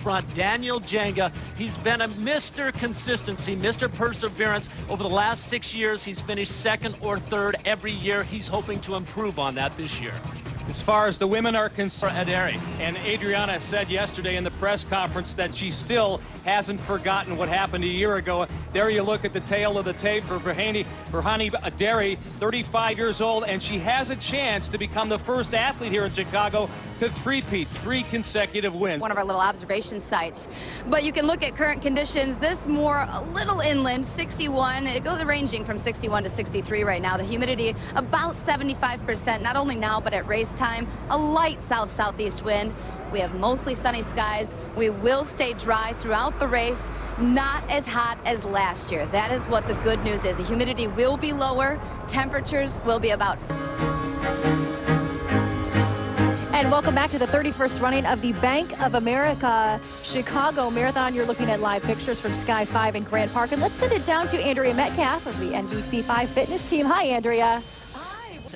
Front, Daniel Jenga, he's been a Mr. Consistency, Mr. Perseverance. Over the last 6 years, he's finished second or third every year. He's hoping to improve on that this year. As far as the women are concerned, Aderi. And Adriana said yesterday in the press conference that she still hasn't forgotten what happened a year ago. There you look at the tail of the tape for Berhane Aderi, 35 years old, and she has a chance to become the first athlete here in Chicago to three-peat, 3 consecutive wins. One of our little observation sites. But you can look at current conditions. This more a little inland, 61. It goes ranging from 61 to 63 right now. The humidity about 75%, not only now, but at race time. A light south-southeast wind. We have mostly sunny skies. We will stay dry throughout the race. Not as hot as last year. That is what the good news is. The humidity will be lower. Temperatures will be about. And welcome back to the 31st running of the Bank of America Chicago Marathon. You're looking at live pictures from Sky 5 in Grant Park. And let's send it down to Andrea Metcalf of the NBC5 fitness team. Hi, Andrea.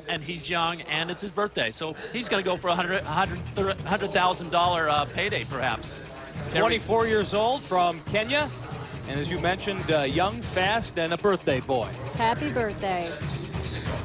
And he's young, and it's his birthday, so he's going to go for a $100,000 payday, perhaps. 24 years old from Kenya, and as you mentioned, young, fast, and a birthday boy. Happy birthday.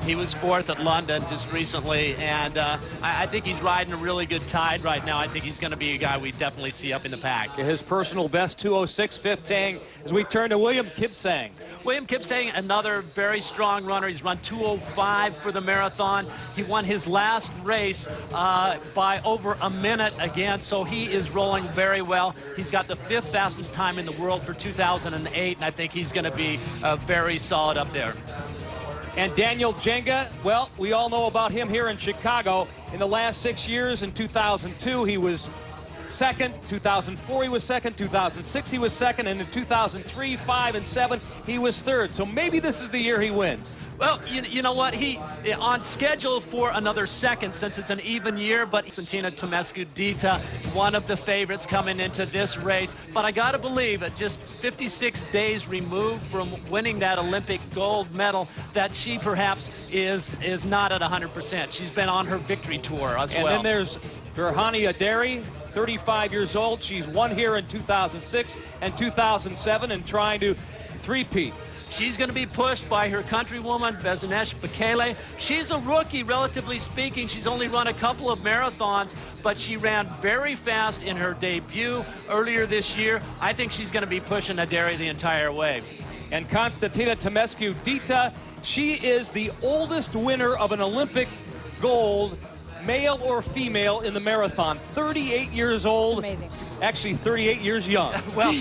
He was 4th at London just recently, and I think he's riding a really good tide right now. I think he's going to be a guy we definitely see up in the pack. His personal best, 2:06.15, as we turn to William Kipsang. William Kipsang, another very strong runner. He's run 2:05 for the marathon. He won his last race by over a minute again, so he is rolling very well. He's got the 5th fastest time in the world for 2008, and I think he's going to be very solid up there. And Daniel Jenga, well, we all know about him here in Chicago. In the last 6 years, in 2002, he was second. 2004, he was second. 2006, he was second. And in 2003, 5, and 7, he was third. So maybe this is the year he wins. Well, you know what? He on schedule for another second since it's an even year, but Santina Tomescu-Dita, one of the favorites coming into this race. But I got to believe at just 56 days removed from winning that Olympic gold medal, that she perhaps is not at 100%. She's been on her victory tour as well. And then there's Berhane Aderi, 35 years old. She's won here in 2006 and 2007 and trying to three-peat. She's going to be pushed by her countrywoman, Bezanesh Bekele. She's a rookie, relatively speaking. She's only run a couple of marathons, but she ran very fast in her debut earlier this year. I think she's going to be pushing Aderi the entire way. And Constantina Tomescu-Dita, she is the oldest winner of an Olympic gold, male or female, in the marathon. 38 years old. That's amazing. Actually, 38 years young. Well,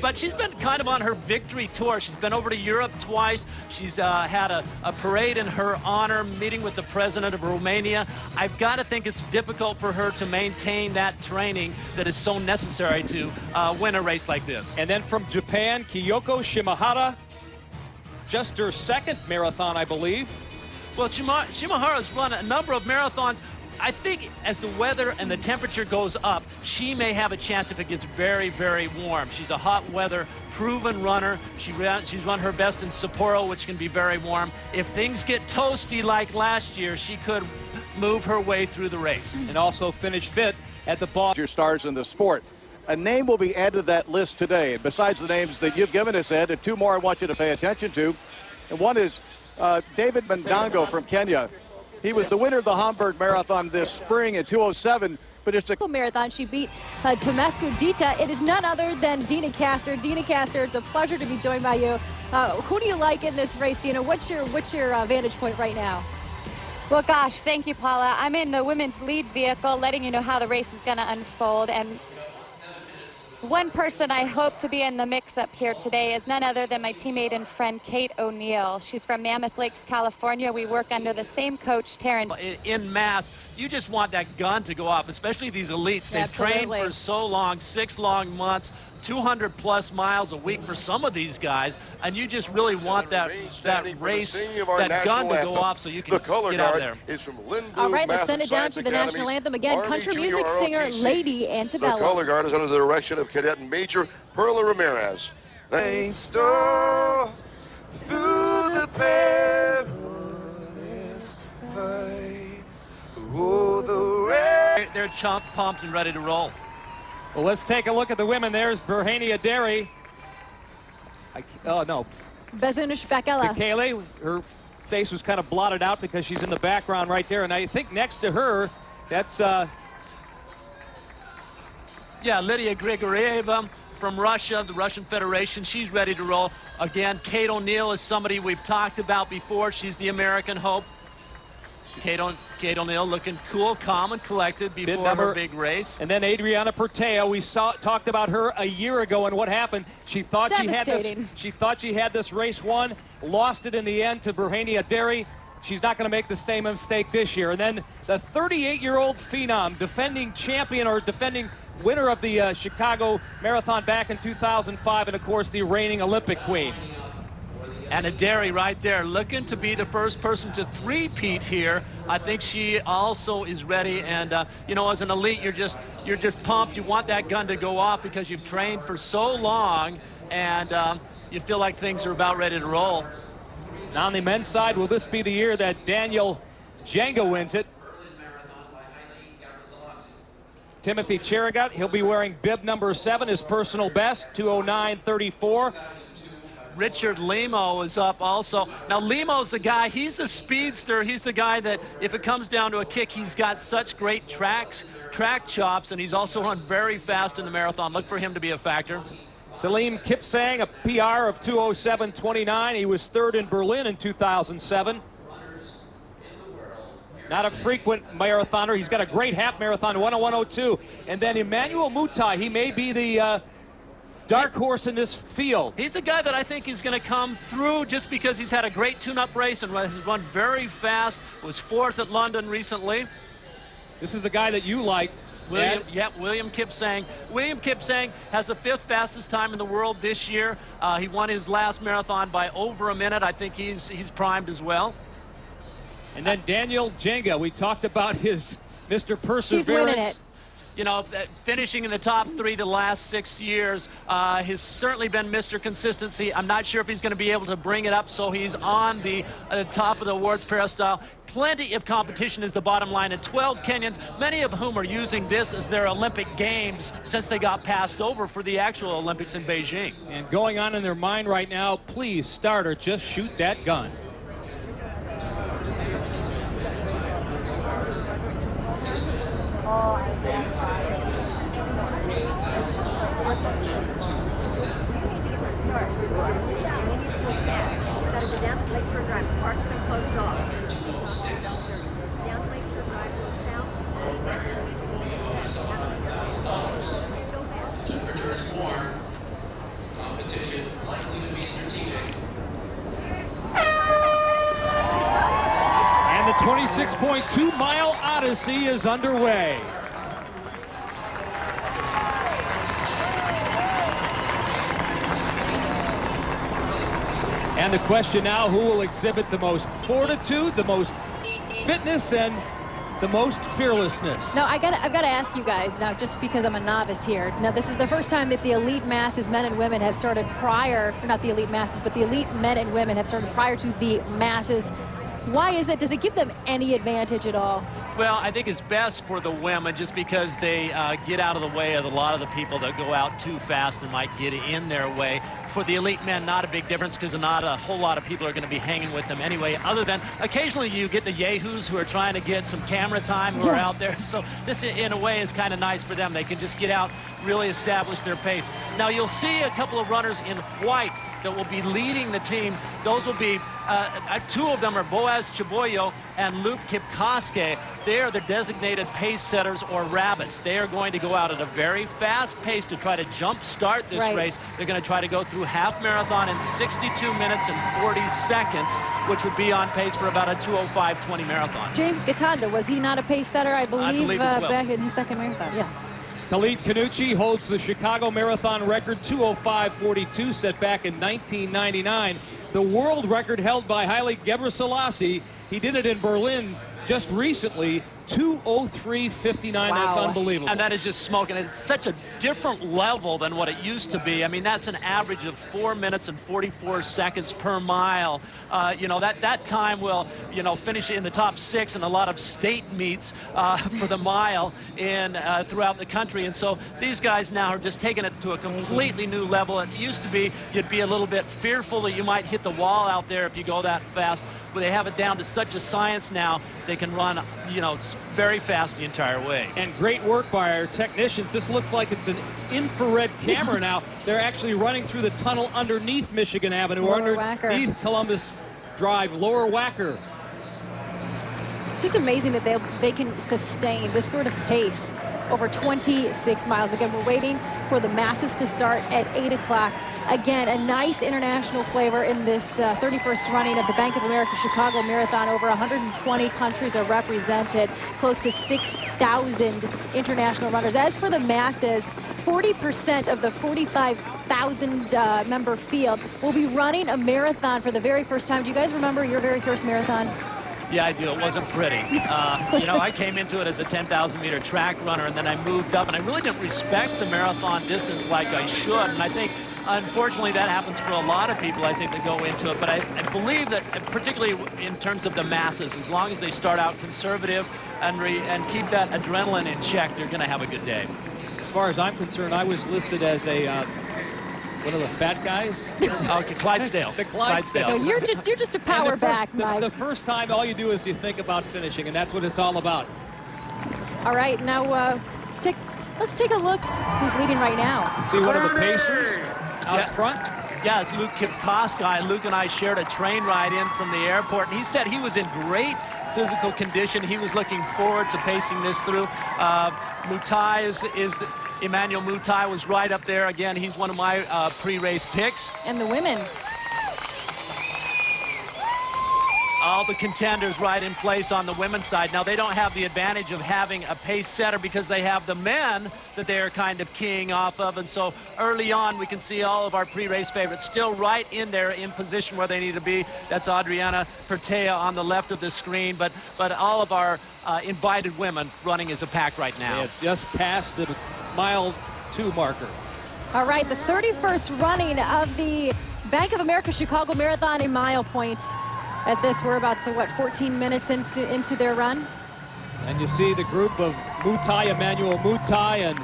but she's been kind of on her victory tour. She's been over to Europe twice. She's had a parade in her honor, meeting with the president of Romania. I've got to think it's difficult for her to maintain that training that is so necessary to win a race like this. And then from Japan, Kyoko Shimahara, just her 2nd marathon, I believe. Well, Shimahara's run a number of marathons. I think as the weather and the temperature goes up, she may have a chance if it gets very, very warm. She's a hot weather, proven runner. She's run her best in Sapporo, which can be very warm. If things get toasty like last year, she could move her way through the race. And also finish 5th at the Boston. Your stars in the sport. A name will be added to that list today. Besides the names that you've given us, Ed, and 2 more I want you to pay attention to. And one is David Mandango from Kenya. He was the winner of the Hamburg Marathon this spring in 2:07, but it's a Marathon. She beat Tomescu-Dita. It is none other than Dina Castor. Dina Castor, it's a pleasure to be joined by you. Who do you like in this race, Dina? What's your vantage point right now? Well, gosh, thank you, Paula. I'm in the women's lead vehicle, letting you know how the race is going to unfold. And one person I hope to be in the mix-up here today is none other than my teammate and friend, Kate O'Neill. She's from Mammoth Lakes, California. We work under the same coach, Taryn. In mass, you just want that gun to go off, especially these elites. They've trained for so long, 6 long months, 200+ miles a week for some of these guys, and you just really want that race, that gun to go off so you can get out of there. All right, let's send it down to the national anthem again. Country music singer Lady Antebellum. The color guard is under the direction of Cadet Major Perla Ramirez. They stole through the perilous fight. Oh, They're pumped and ready to roll. Well, let's take a look at the women. There's Berhane Aderi. Oh, no. Bezunish Bakela. Bekele, her face was kind of blotted out because she's in the background right there. And I think next to her, that's... Yeah, Lydia Grigorieva from Russia, the Russian Federation. She's ready to roll. Again, Kate O'Neill is somebody we've talked about before. She's the American hope. Kate O'Neill looking cool, calm, and collected before her big race. And then Adriana Pertea, we talked about her a year ago and what happened. She thought she had this. She thought she had this race won, lost it in the end to Berhane Aderi. She's not going to make the same mistake this year. And then the 38-year-old phenom, defending champion or defending winner of the Chicago Marathon back in 2005, and of course the reigning Olympic queen. And Aderi right there, looking to be the first person to three-peat here. I think she also is ready. And you know, as an elite, you're just pumped. You want that gun to go off because you've trained for so long, and you feel like things are about ready to roll. Now on the men's side, will this be the year that Daniel Jenga wins it? Timothy Cherigot, he'll be wearing bib number 7, his personal best, 2:09:34. Richard Limo is up also. Now Limo's the guy, he's the speedster. He's the guy that if it comes down to a kick, he's got such great track chops, and he's also run very fast in the marathon. Look for him to be a factor. Salim Kipsang, a PR of 2:07:29. He was 3rd in Berlin in 2007. Not a frequent marathoner. He's got a great half marathon, 1:01:02. And then Emmanuel Mutai, he may be the dark horse in this field. He's the guy that I think is going to come through just because he's had a great tune-up race and has run very fast. Was 4th at London recently. This is the guy that you liked. William Kipsang. William Kipsang has the 5th fastest time in the world this year. He won his last marathon by over a minute. I think he's primed as well. And then Daniel Jenga, we talked about his Mr. Perseverance. He's winning it. You know, finishing in the top 3 the last 6 years, has certainly been Mr. Consistency. I'm not sure if he's going to be able to bring it up, so he's on the top of the awards peristyle. Plenty of competition is the bottom line, and 12 Kenyans, many of whom are using this as their Olympic Games since they got passed over for the actual Olympics in Beijing. And going on in their mind right now, please start or just shoot that gun. Competition likely to be strategic. And the 26.2-mile odyssey is underway. And the question now, who will exhibit the most fortitude, the most fitness, and the most fearlessness? Now, I've got to ask you guys now, just because I'm a novice here. Now, this is the first time that the elite masses, men and women, have started prior, not the elite masses, but the elite men and women have started prior to the masses. Why is it? Does it give them any advantage at all? Well, I think it's best for the women just because they get out of the way of a lot of the people that go out too fast and might get in their way. For the elite men, not a big difference because not a whole lot of people are going to be hanging with them anyway, other than occasionally you get the yahoos who are trying to get some camera time who are out there. So this, in a way, is kind of nice for them. They can just get out, really establish their pace. Now, you'll see a couple of runners in white that will be leading the team. Those will be, 2 of them are Boaz Chiboyo and Luke Kipkoske. They are the designated pace setters or rabbits. They are going to go out at a very fast pace to try to jump start this race. They're going to try to go through half marathon in 62 minutes and 40 seconds, which would be on pace for about a 2:05:20 marathon. James Gatanda, was he not a pace setter, I believe as well. back in his second marathon? Yeah. Khalid Kanuchi holds the Chicago Marathon record, 2:05:42, set back in 1999. The world record held by Haile Gebrselassie. He did it in Berlin just recently, 2:03:59. Wow. That's unbelievable. And that is just smoking. It's such a different level than what it used to be. I mean, that's an average of 4 minutes and 44 seconds per mile. You know, that time will, you know, finish in the top 6 in a lot of state meets for the mile in throughout the country. And so these guys now are just taking it to a completely new level. It used to be you'd be a little bit fearful that you might hit the wall out there if you go that fast. But they have it down to such a science now, they can run, you know, very fast the entire way. And great work by our technicians. This looks like it's an infrared camera now. They're actually running through the tunnel underneath Michigan Avenue, or Lower underneath Wacker. Columbus Drive, Lower Wacker. Just amazing that they can sustain this sort of pace over 26 miles. Again, we're waiting for the masses to start at 8 o'clock. Again, a nice international flavor in this 31st running of the Bank of America Chicago Marathon. Over 120 countries are represented, close to 6,000 international runners. As for the masses, 40% of the 45,000 member field will be running a marathon for the very first time. Do you guys remember your very first marathon? Yeah, I do. It wasn't pretty. You know, I came into it as a 10,000-meter track runner, and then I moved up, and I really didn't respect the marathon distance like I should. And I think, unfortunately, that happens for a lot of people, I think, that go into it. But I believe that, particularly in terms of the masses, as long as they start out conservative and keep that adrenaline in check, they're going to have a good day. As far as I'm concerned, I was listed as a one of the fat guys. Okay, Clydesdale. The Clydesdale. No, you're just a power back, Mike. The first time, all you do is you think about finishing, and that's what it's all about. All right, now let's take a look who's leading right now. See one of the Pacers out front. Yeah, it's Luke Kipkoska, and Luke and I shared a train ride in from the airport, and he said he was in great physical condition. He was looking forward to pacing this through. Emmanuel Mutai was right up there. Again, he's one of my pre-race picks. And the women. All the contenders right in place on the women's side. Now, they don't have the advantage of having a pace setter because they have the men that they are kind of keying off of. And so early on, we can see all of our pre-race favorites still right in there in position where they need to be. That's Adriana Pertea on the left of the screen. But all of our invited women running as a pack right now. They have just passed the mile 2 marker. All right, the 31st running of the Bank of America Chicago Marathon in mile point. At this, we're about to, what, 14 minutes into their run? And you see the group of Mutai, Emmanuel Mutai, and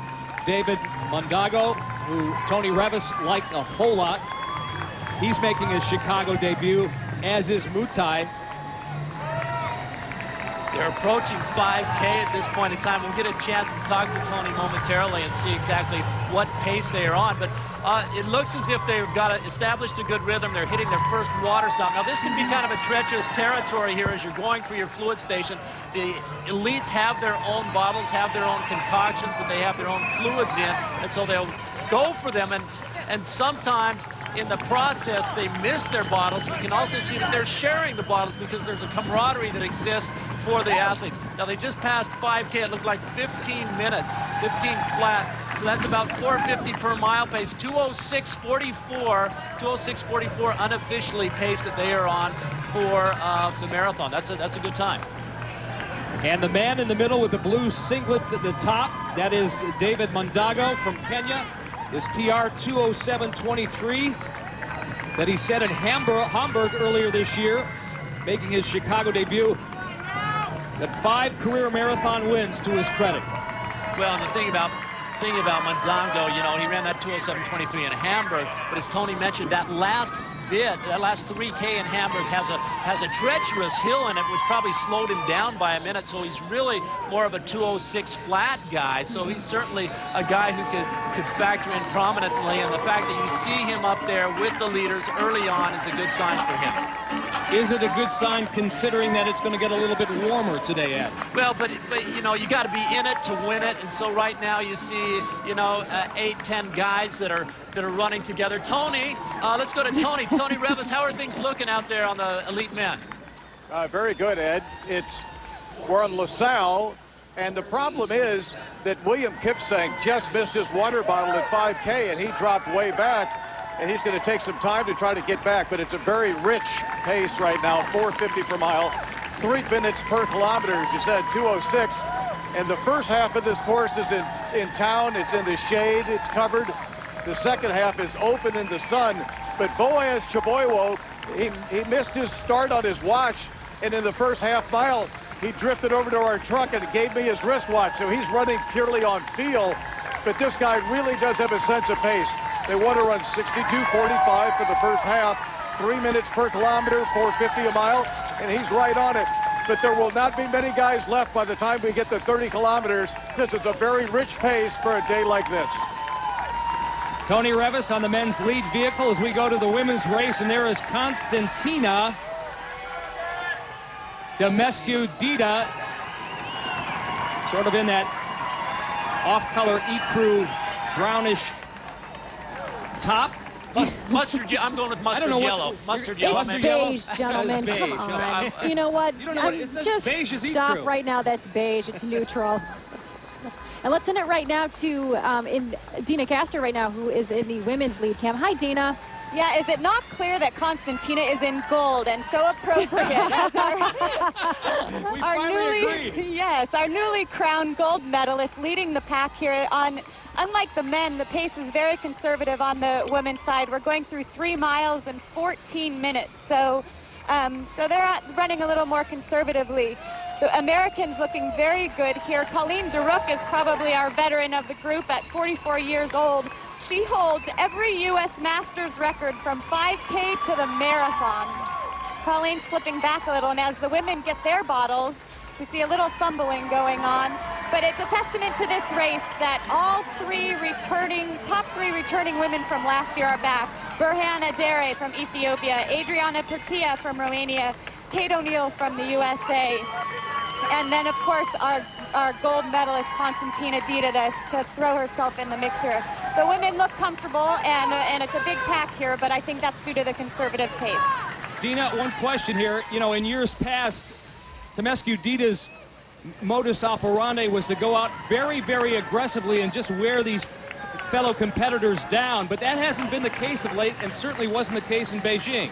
David Mondago, who Tony Revis liked a whole lot. He's making his Chicago debut, as is Mutai. They're approaching 5K at this point in time. We'll get a chance to talk to Tony momentarily and see exactly what pace they are on. But it looks as if they've established a good rhythm. They're hitting their first water stop. Now, this can be kind of a treacherous territory here as you're going for your fluid station. The elites have their own bottles, have their own concoctions, that they have their own fluids in, and so they'll go for them, and sometimes in the process they miss their bottles. You can also see that they're sharing the bottles because there's a camaraderie that exists for the athletes. Now, they just passed 5K. It looked like 15 minutes, 15 flat, so that's about 4:50 per mile pace. 2:06:44 unofficially pace that they are on for the marathon. That's a good time. And the man in the middle with the blue singlet at the top, that is David Mondago from Kenya. His PR 2:07:23 that he set in Hamburg earlier this year, making his Chicago debut. Got 5 career marathon wins to his credit. Well, and the thing about Mondago, you know, he ran that 2:07:23 in Hamburg, but as Tony mentioned, that last 3K in Hamburg has a treacherous hill in it, which probably slowed him down by a minute. So he's really more of a 2:06 flat guy. So he's certainly a guy who could factor in prominently. And the fact that you see him up there with the leaders early on is a good sign for him. Is it a good sign considering that it's going to get a little bit warmer today, Ed? Well, but you know, you got to be in it to win it. And so right now you see, you know, 8-10 guys that are running together. Tony, let's go to Tony. Tony Revis, how are things looking out there on the elite men? Very good, Ed. We're on LaSalle, and the problem is that William Kipsang just missed his water bottle at 5K, and he dropped way back, and he's going to take some time to try to get back, but it's a very rich pace right now, 4:50 per mile. 3 minutes per kilometer, as you said, 2:06. And the first half of this course is in town. It's in the shade. It's covered. The second half is open in the sun. But Boaz Cheboyo, he missed his start on his watch, and in the first half mile, he drifted over to our truck and gave me his wristwatch. So he's running purely on feel. But this guy really does have a sense of pace. They want to run 62:45 for the first half, 3 minutes per kilometer, 4:50 a mile, and he's right on it. But there will not be many guys left by the time we get to 30 kilometers. This is a very rich pace for a day like this. Tony Revis on the men's lead vehicle as we go to the women's race, and there is Konstantina Temescu-Dita, sort of in that off-color ecru brownish top. Mustard, I'm going with mustard yellow. Mustard yellow. It's beige, gentlemen. Beige, Come on. okay. You know what? You don't know what it says. Just Beige is stop ecru. right now. That's beige. It's neutral. And let's send it right now to Dina Castor right now, who is in the women's lead cam. Hi, Dina. Yeah, is it not clear that Konstantina is in gold and so appropriate as We our finally agreed. yes, our newly crowned gold medalist leading the pack here on. Unlike the men, the pace is very conservative on the women's side. We're going through 3 miles in 14 minutes, so they're running a little more conservatively. The Americans looking very good here. Colleen DeRook is probably our veteran of the group at 44 years old. She holds every U.S. Masters record from 5K to the marathon. Colleen's slipping back a little, and as the women get their bottles, we see a little fumbling going on. But it's a testament to this race that all top three returning women from last year are back. Burhan Adere from Ethiopia, Adriana Pertia from Romania, Kate O'Neill from the USA, and then, of course, our gold medalist, Konstantina Dita, to throw herself in the mix here. The women look comfortable, and it's a big pack here, but I think that's due to the conservative pace. Dina, one question here. You know, in years past, Temescu-Dita's modus operandi was to go out very, very aggressively and just wear these fellow competitors down, but that hasn't been the case of late, and certainly wasn't the case in Beijing.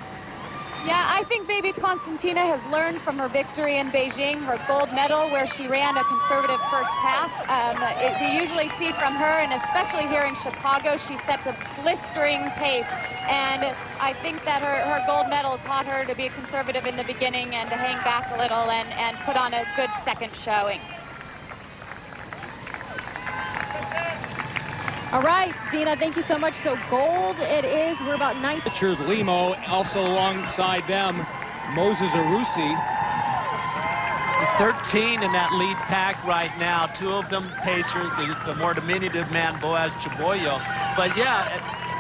Yeah, I think maybe Konstantina has learned from her victory in Beijing, her gold medal, where she ran a conservative first half. We usually see from her, and especially here in Chicago, she sets a blistering pace. And I think that her gold medal taught her to be conservative in the beginning and to hang back a little and put on a good second showing. All right, Dina, thank you so much. So gold it is. We're about 9. Richard Limo, also alongside them, Moses Arusi. 13 in that lead pack right now. 2 of them Pacers, the more diminutive man, Boaz Cheboyo. But yeah,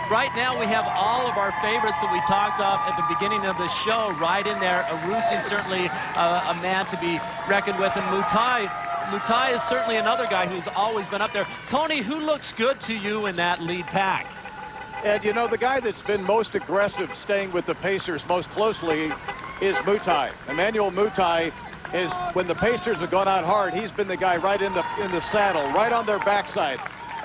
right now we have all of our favorites that we talked of at the beginning of the show right in there. Arusi certainly a man to be reckoned with, and Mutai is certainly another guy who's always been up there. Tony, who looks good to you in that lead pack? And you know, the guy that's been most aggressive staying with the Pacers most closely is Mutai. Emmanuel Mutai is, when the Pacers have gone out hard, he's been the guy right in the saddle, right on their backside.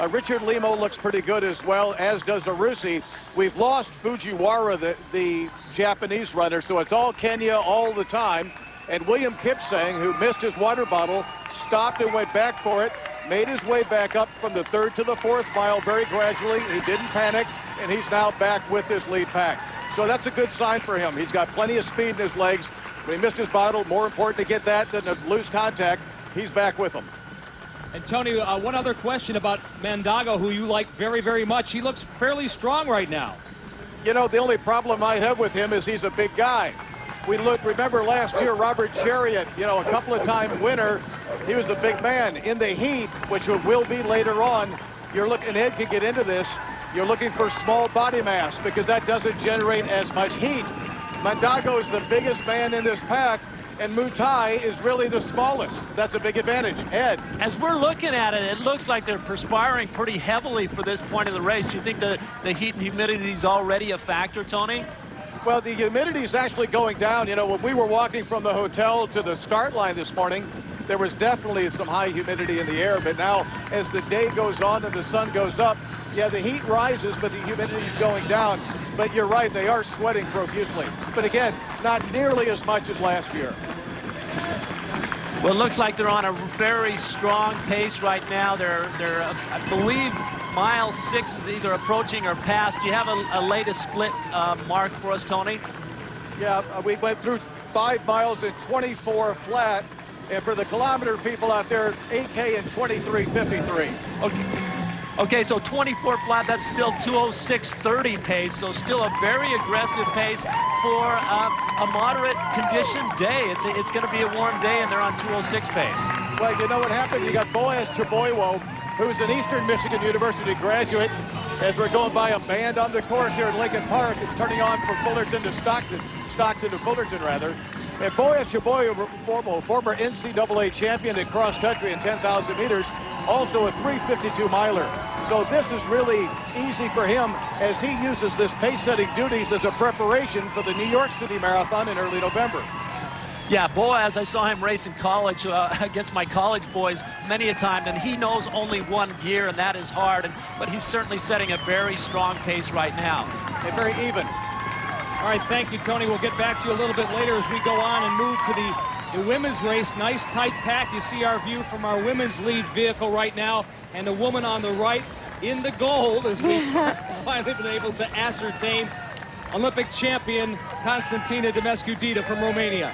Richard Limo looks pretty good as well, as does Arusi. We've lost Fujiwara, the Japanese runner, so it's all Kenya all the time. And William Kipsang, who missed his water bottle, stopped and went back for it, made his way back up from the 3rd to the 4th mile very gradually. He didn't panic, and he's now back with this lead pack. So that's a good sign for him. He's got plenty of speed in his legs. When he missed his bottle, more important to get that than to lose contact. He's back with them. And Tony, one other question about Mandago, who you like very, very much. He looks fairly strong right now. You know, the only problem I have with him is he's a big guy. Remember last year, Robert Chariot, you know, a couple of time winner. He was a big man. In the heat, which will be later on, you're looking, Ed can get into this, you're looking for small body mass because that doesn't generate as much heat. Mandago is the biggest man in this pack, and Mutai is really the smallest. That's a big advantage. Ed? As we're looking at it, it looks like they're perspiring pretty heavily for this point of the race. Do you think the heat and humidity is already a factor, Tony? Well, the humidity is actually going down. You know, when we were walking from the hotel to the start line this morning, there was definitely some high humidity in the air. But now, as the day goes on and the sun goes up, yeah, the heat rises, but the humidity is going down. But you're right, they are sweating profusely. But again, not nearly as much as last year. Well, it looks like they're on a very strong pace right now. They're I believe, mile 6 is either approaching or past. Do you have a latest split mark for us, Tony? Yeah, we went through 5 miles in 24 flat. And for the kilometer people out there, 8K in 23:53. Okay, so 24 flat, that's still 2:06:30 pace, so still a very aggressive pace for a moderate condition day. It's going to be a warm day, and they're on 2:06 pace. Well, you know what happened? You got Boaz Chaboywo, who's an Eastern Michigan University graduate. As we're going by a band on the course here at Lincoln Park, it's turning on from Fullerton to Stockton to Fullerton, rather. And Boaz Chaboywo, former NCAA champion in cross country in 10,000 meters, also a 3:52 miler. So this is really easy for him as he uses this pace-setting duties as a preparation for the New York City Marathon in early November. Yeah, Boaz, I saw him race in college against my college boys many a time, and he knows only one gear, and that is hard. But he's certainly setting a very strong pace right now. And very even. All right, thank you, Tony. We'll get back to you a little bit later as we go on and move to the women's race. Nice tight pack. You see our view from our women's lead vehicle right now, and the woman on the right in the gold as we've finally been able to ascertain Olympic champion Constantina Demescu-Dita from Romania.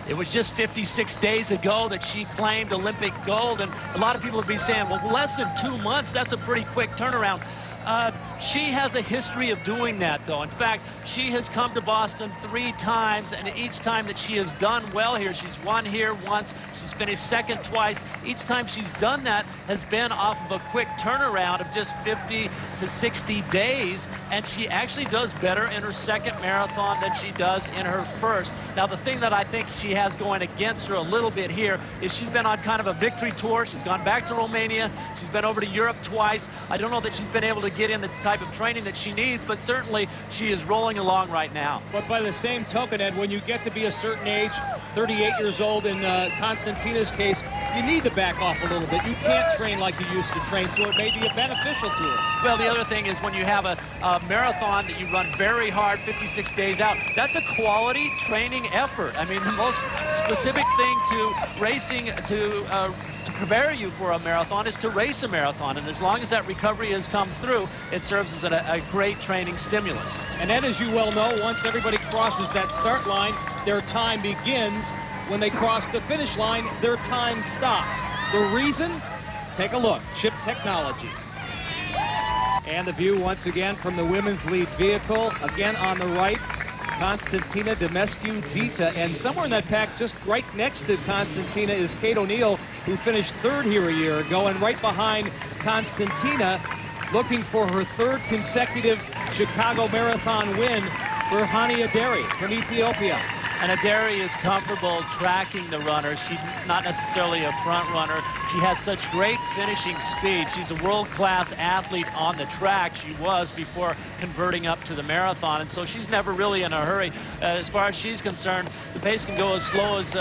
It was just 56 days ago that she claimed Olympic gold, and a lot of people would be saying, well, less than 2 months, that's a pretty quick turnaround. She has a history of doing that, though. In fact, she has come to Boston 3 times, and each time that she has done well here, she's won here once, she's finished second twice. Each time she's done that has been off of a quick turnaround of just 50 to 60 days, and she actually does better in her second marathon than she does in her first. Now, the thing that I think she has going against her a little bit here is she's been on kind of a victory tour. She's gone back to Romania. She's been over to Europe twice. I don't know that she's been able to get in the type of training that she needs, but certainly she is rolling along right now. But by the same token, Ed, when you get to be a certain age, 38 years old in Constantina's case, you need to back off a little bit. You can't train like you used to train, so it may be beneficial to her. Well, the other thing is when you have a marathon that you run very hard 56 days out, that's a quality training effort. I mean, the most specific thing to racing, to prepare you for a marathon is to race a marathon, and as long as that recovery has come through, it serves as a great training stimulus. And then, as you well know, once everybody crosses that start line, their time begins. When they cross the finish line, their time stops. The reason? Take a look. Chip technology. And the view once again from the women's lead vehicle. Again on the right, Constantina Demescu-Dita. And somewhere in that pack, just right next to Constantina, is Kate O'Neill, who finished 3rd here a year ago. And right behind Constantina, looking for her 3rd consecutive Chicago Marathon win, Berhane Aderi from Ethiopia. And Aderi is comfortable tracking the runner. She's not necessarily a front runner. She has such great finishing speed. She's a world-class athlete on the track. She was before converting up to the marathon, and so she's never really in a hurry. As far as she's concerned, the pace can go as slow as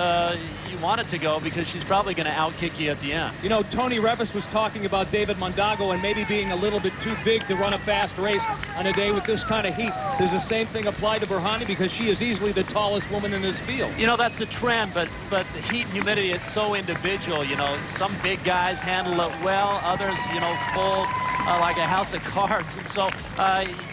you want it to go because she's probably going to outkick you at the end. You know, Tony Revis was talking about David Mondago and maybe being a little bit too big to run a fast race on a day with this kind of heat. Does the same thing apply to Berhane, because she is easily the tallest woman in this field? You know, that's the trend, but the heat and humidity, it's so individual. You know, some big guys handle it well, others, you know, fold like a house of cards. And so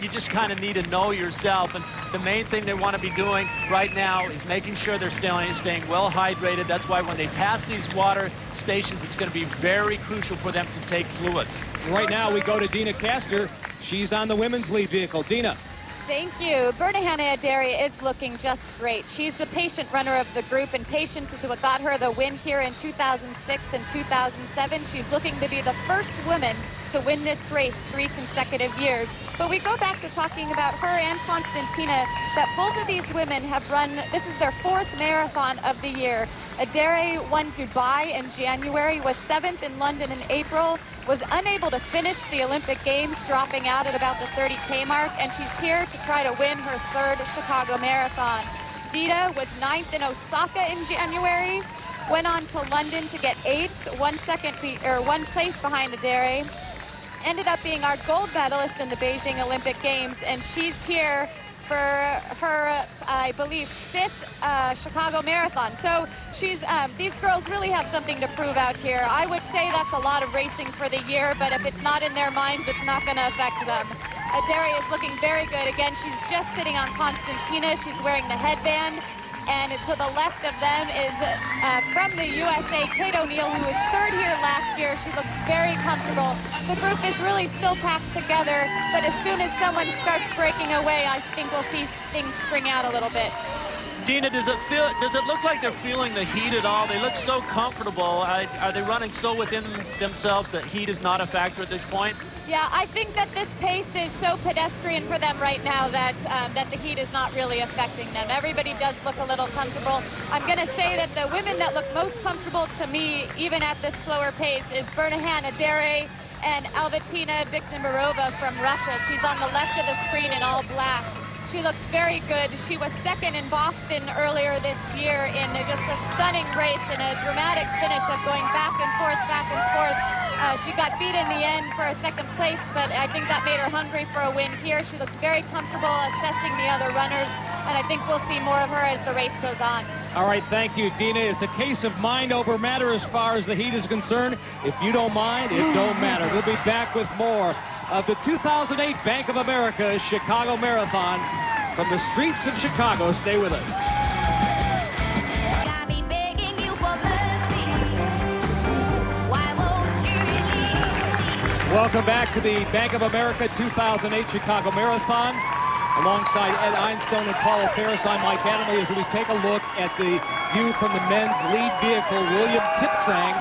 you just kind of need to know yourself. And the main thing they want to be doing right now is making sure they're staying well hydrated. That's why when they pass these water stations, it's going to be very crucial for them to take fluids. Right now we go to Dina Castor. She's on the women's lead vehicle. Dina. Thank you. Berhane Aderi is looking just great. She's the patient runner of the group, and patience is what got her the win here in 2006 and 2007. She's looking to be the first woman to win this race 3 consecutive years. But we go back to talking about her and Constantina, that both of these women have run, this is their 4th marathon of the year. Aderi won Dubai in January, was 7th in London in April, was unable to finish the Olympic Games, dropping out at about the 30K mark, and she's here to try to win her 3rd Chicago Marathon. Dita was 9th in Osaka in January, went on to London to get 8th, 1 place behind Aderi, ended up being our gold medalist in the Beijing Olympic Games, and she's here for her, I believe, 5th Chicago Marathon. So she's these girls really have something to prove out here. I would say that's a lot of racing for the year, but if it's not in their minds, it's not going to affect them. Aderi is looking very good. Again, she's just sitting on Constantina. She's wearing the headband. And to the left of them is from the USA, Kate O'Neill, who was 3rd here last year. She looks very comfortable. The group is really still packed together, but as soon as someone starts breaking away, I think we'll see things spring out a little bit. Dina, does it look like they're feeling the heat at all? They look so comfortable. Are they running so within themselves that heat is not a factor at this point? Yeah, I think that this pace is so pedestrian for them right now that that the heat is not really affecting them. Everybody does look a little comfortable. I'm going to say that the women that look most comfortable to me, even at this slower pace, is Bernahan Aderi and Albertina Viktorova from Russia. She's on the left of the screen in all black. She looks very good. She was 2nd in Boston earlier this year in just a stunning race and a dramatic finish of going back and forth, back and forth. She got beat in the end for a 2nd place, but I think that made her hungry for a win here. She looks very comfortable assessing the other runners, and I think we'll see more of her as the race goes on. All right, thank you, Dina. It's a case of mind over matter as far as the heat is concerned. If you don't mind, it don't matter. We'll be back with more of the 2008 Bank of America Chicago Marathon from the streets of Chicago. Stay with us. Welcome back to the Bank of America 2008 Chicago Marathon. Alongside Ed Einstone and Paula Ferris, I'm Mike Adamley as we take a look at the view from the men's lead vehicle, William Kipsang,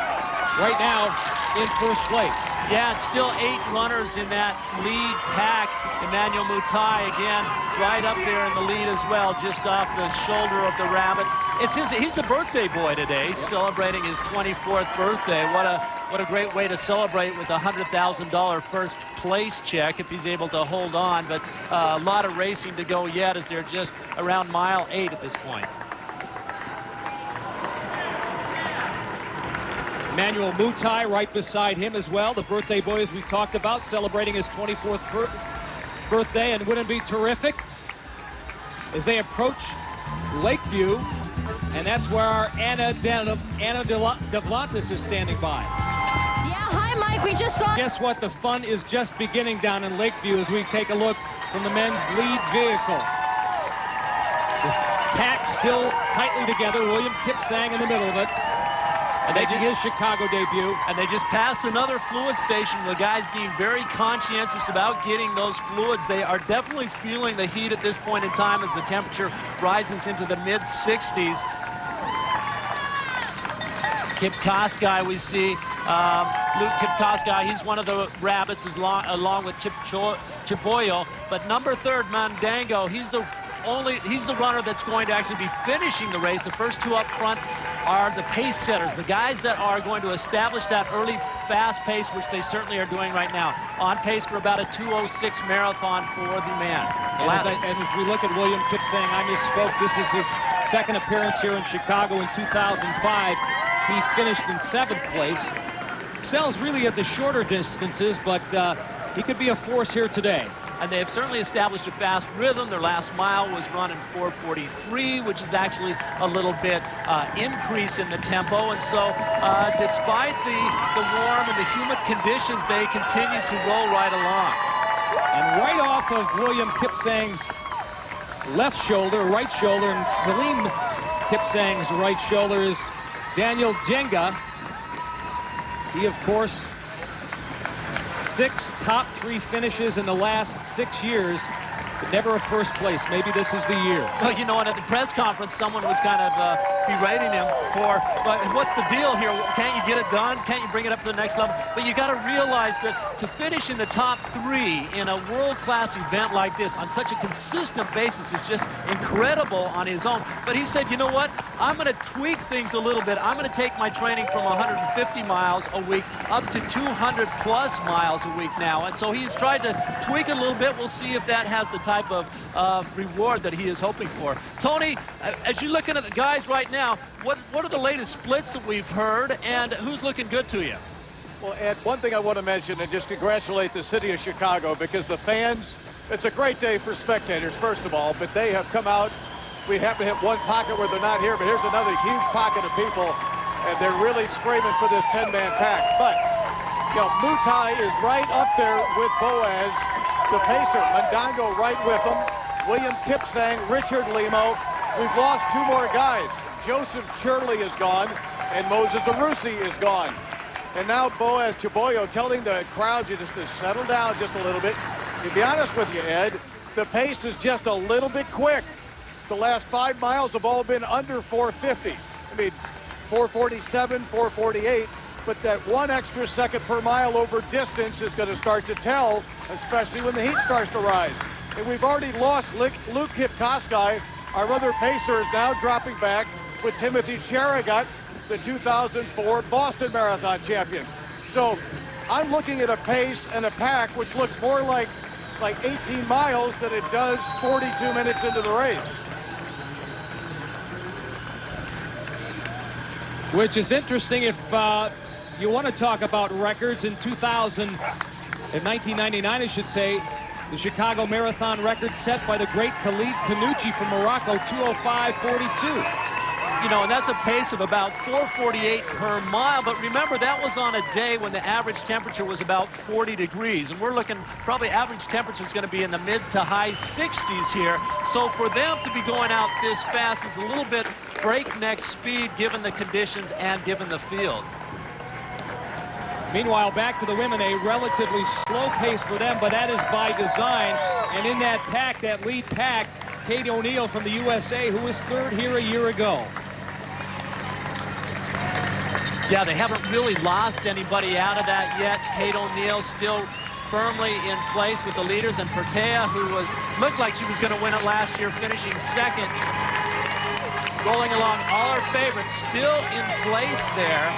right now in 1st place. Yeah, it's still 8 runners in that lead pack. Emmanuel Mutai again right up there in the lead as well, just off the shoulder of the Rabbits. He's the birthday boy today, celebrating his 24th birthday. What a great way to celebrate with a $100,000 first place check if he's able to hold on. But a lot of racing to go yet as they're just around mile 8 at this point. Emmanuel Mutai right beside him as well. The birthday boy, as we talked about, celebrating his 24th birthday, and wouldn't it be terrific as they approach Lakeview, and that's where our Anna Devlantis is standing by. Yeah, hi, Mike. We just saw... Guess what? The fun is just beginning down in Lakeview as we take a look from the men's lead vehicle. The pack still tightly together. William Kipsang in the middle of it. And making his Chicago debut. And they just passed another fluid station. The guys being very conscientious about getting those fluids. They are definitely feeling the heat at this point in time as the temperature rises into the mid-60s. Kipkoskai, we see Luke Kipkoskai. He's one of the Rabbits along with Chiboyo. But number 3rd, Mandango, he's the runner that's going to actually be finishing the race. The first 2 up front are the pace setters, the guys that are going to establish that early fast pace, which they certainly are doing right now. On pace for about a 2:06 marathon for the man. And as we look at William Kipsang, I misspoke. This is his 2nd appearance here in Chicago in 2005. He finished in 7th place. Excels really at the shorter distances, but he could be a force here today. And they have certainly established a fast rhythm. Their last mile was run in 4:43, which is actually a little bit increase in the tempo. And so despite the warm and the humid conditions, they continue to roll right along. And right off of William Kipsang's left shoulder, right shoulder, and Salim Kipsang's right shoulder is Daniel Jenga. He, of course, 6 top 3 finishes in the last 6 years, but never a first place. Maybe this is the year. Well, you know, and at the press conference, someone was kind of berating him for, what's the deal here? Can't you get it done? Can't you bring it up to the next level? But you got to realize that to finish in the top 3 in a world-class event like this on such a consistent basis is just incredible on his own. But he said, you know what? I'm going to tweak things a little bit. I'm going to take my training from 150 miles a week up to 200+ miles a week now. And so he's tried to tweak it a little bit. We'll see if that has the type of reward that he is hoping for. Tony, as you're looking at the guys right now, what are the latest splits that we've heard, and who's looking good to you? Well, Ed, one thing I want to mention and just congratulate the city of Chicago, because the fans It's a great day for spectators, first of all, but they have come out. We happen to hit one pocket where they're not here, but here's another huge pocket of people, and they're really screaming for this 10-man pack. But, you know, Mutai is right up there with Boaz, the pacer. Mandongo right with him. William Kipsang, Richard Limo. We've lost two more guys. Joseph Shirley is gone, and Moses Arusi is gone. And now Boaz Chaboyo telling the crowd just to settle down just a little bit. To be honest with you, Ed, the pace is just a little bit quick. The last 5 miles have all been under 450. I mean, 447, 448, but that 1 extra second per mile over distance is going to start to tell, especially when the heat starts to rise. And we've already lost Luke Kipkoskai. Our other pacer is now dropping back with Timothy Charagot, the 2004 Boston Marathon champion. So I'm looking at a pace and a pack which looks more like 18 miles than it does 42 minutes into the race. Which is interesting if you want to talk about records. In 1999, I should say, the Chicago Marathon record set by the great Khalid Kanuchi from Morocco, 2:05:42. You know, and that's a pace of about 4:48 per mile. But remember, that was on a day when the average temperature was about 40 degrees. And we're looking, probably average temperature is going to be in the mid to high 60s here. So for them to be going out this fast is a little bit breakneck speed given the conditions and given the field. Meanwhile, back to the women, a relatively slow pace for them, but that is by design. And in that pack, that lead pack, Kate O'Neill from the USA, who was third here a year ago. Yeah, they haven't really lost anybody out of that yet. Kate O'Neill still firmly in place with the leaders, and Pertea, who looked like she was going to win it last year, finishing second. Rolling along, all our favorites still in place there.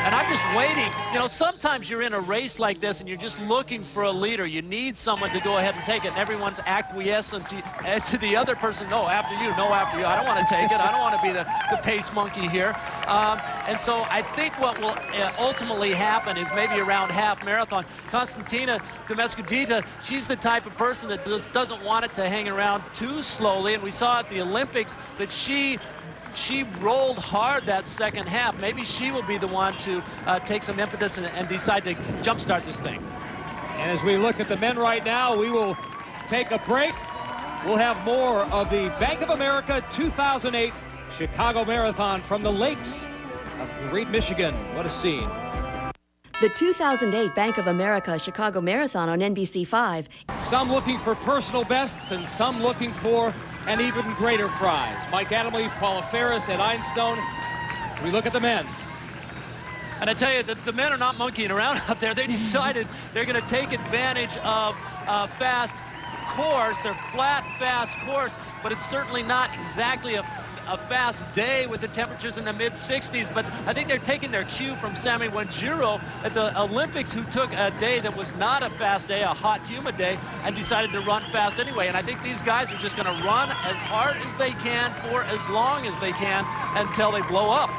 And I'm just waiting. You know, sometimes you're in a race like this and you're just looking for a leader. You need someone to go ahead and take it, and everyone's acquiescent to the other person. No, after you. No, after you. I don't want to take it. I don't want to be the pace monkey here. And so I think what will ultimately happen is maybe around half marathon, Constantina Temescu-Dita, she's the type of person that doesn't want it to hang around too slowly. And we saw at the Olympics that she rolled hard that second half. Maybe she will be the one to take some impetus and decide to jumpstart this thing. And as we look at the men right now, we will take a break. We'll have more of the Bank of America 2008 Chicago Marathon from the lakes of Great Michigan. What a scene. The 2008 Bank of America Chicago Marathon on NBC5. Some looking for personal bests and some looking for an even greater prize. Mike Adamle, Paula Ferris, Ed Einstone. As we look at the men. And I tell you, the men are not monkeying around out there. They decided they're going to take advantage of a fast course, their flat, fast course, but it's certainly not exactly a fast day with the temperatures in the mid-60s, but I think they're taking their cue from Sammy Wanjiro at the Olympics, who took a day that was not a fast day, a hot, humid day, and decided to run fast anyway. And I think these guys are just going to run as hard as they can for as long as they can until they blow up.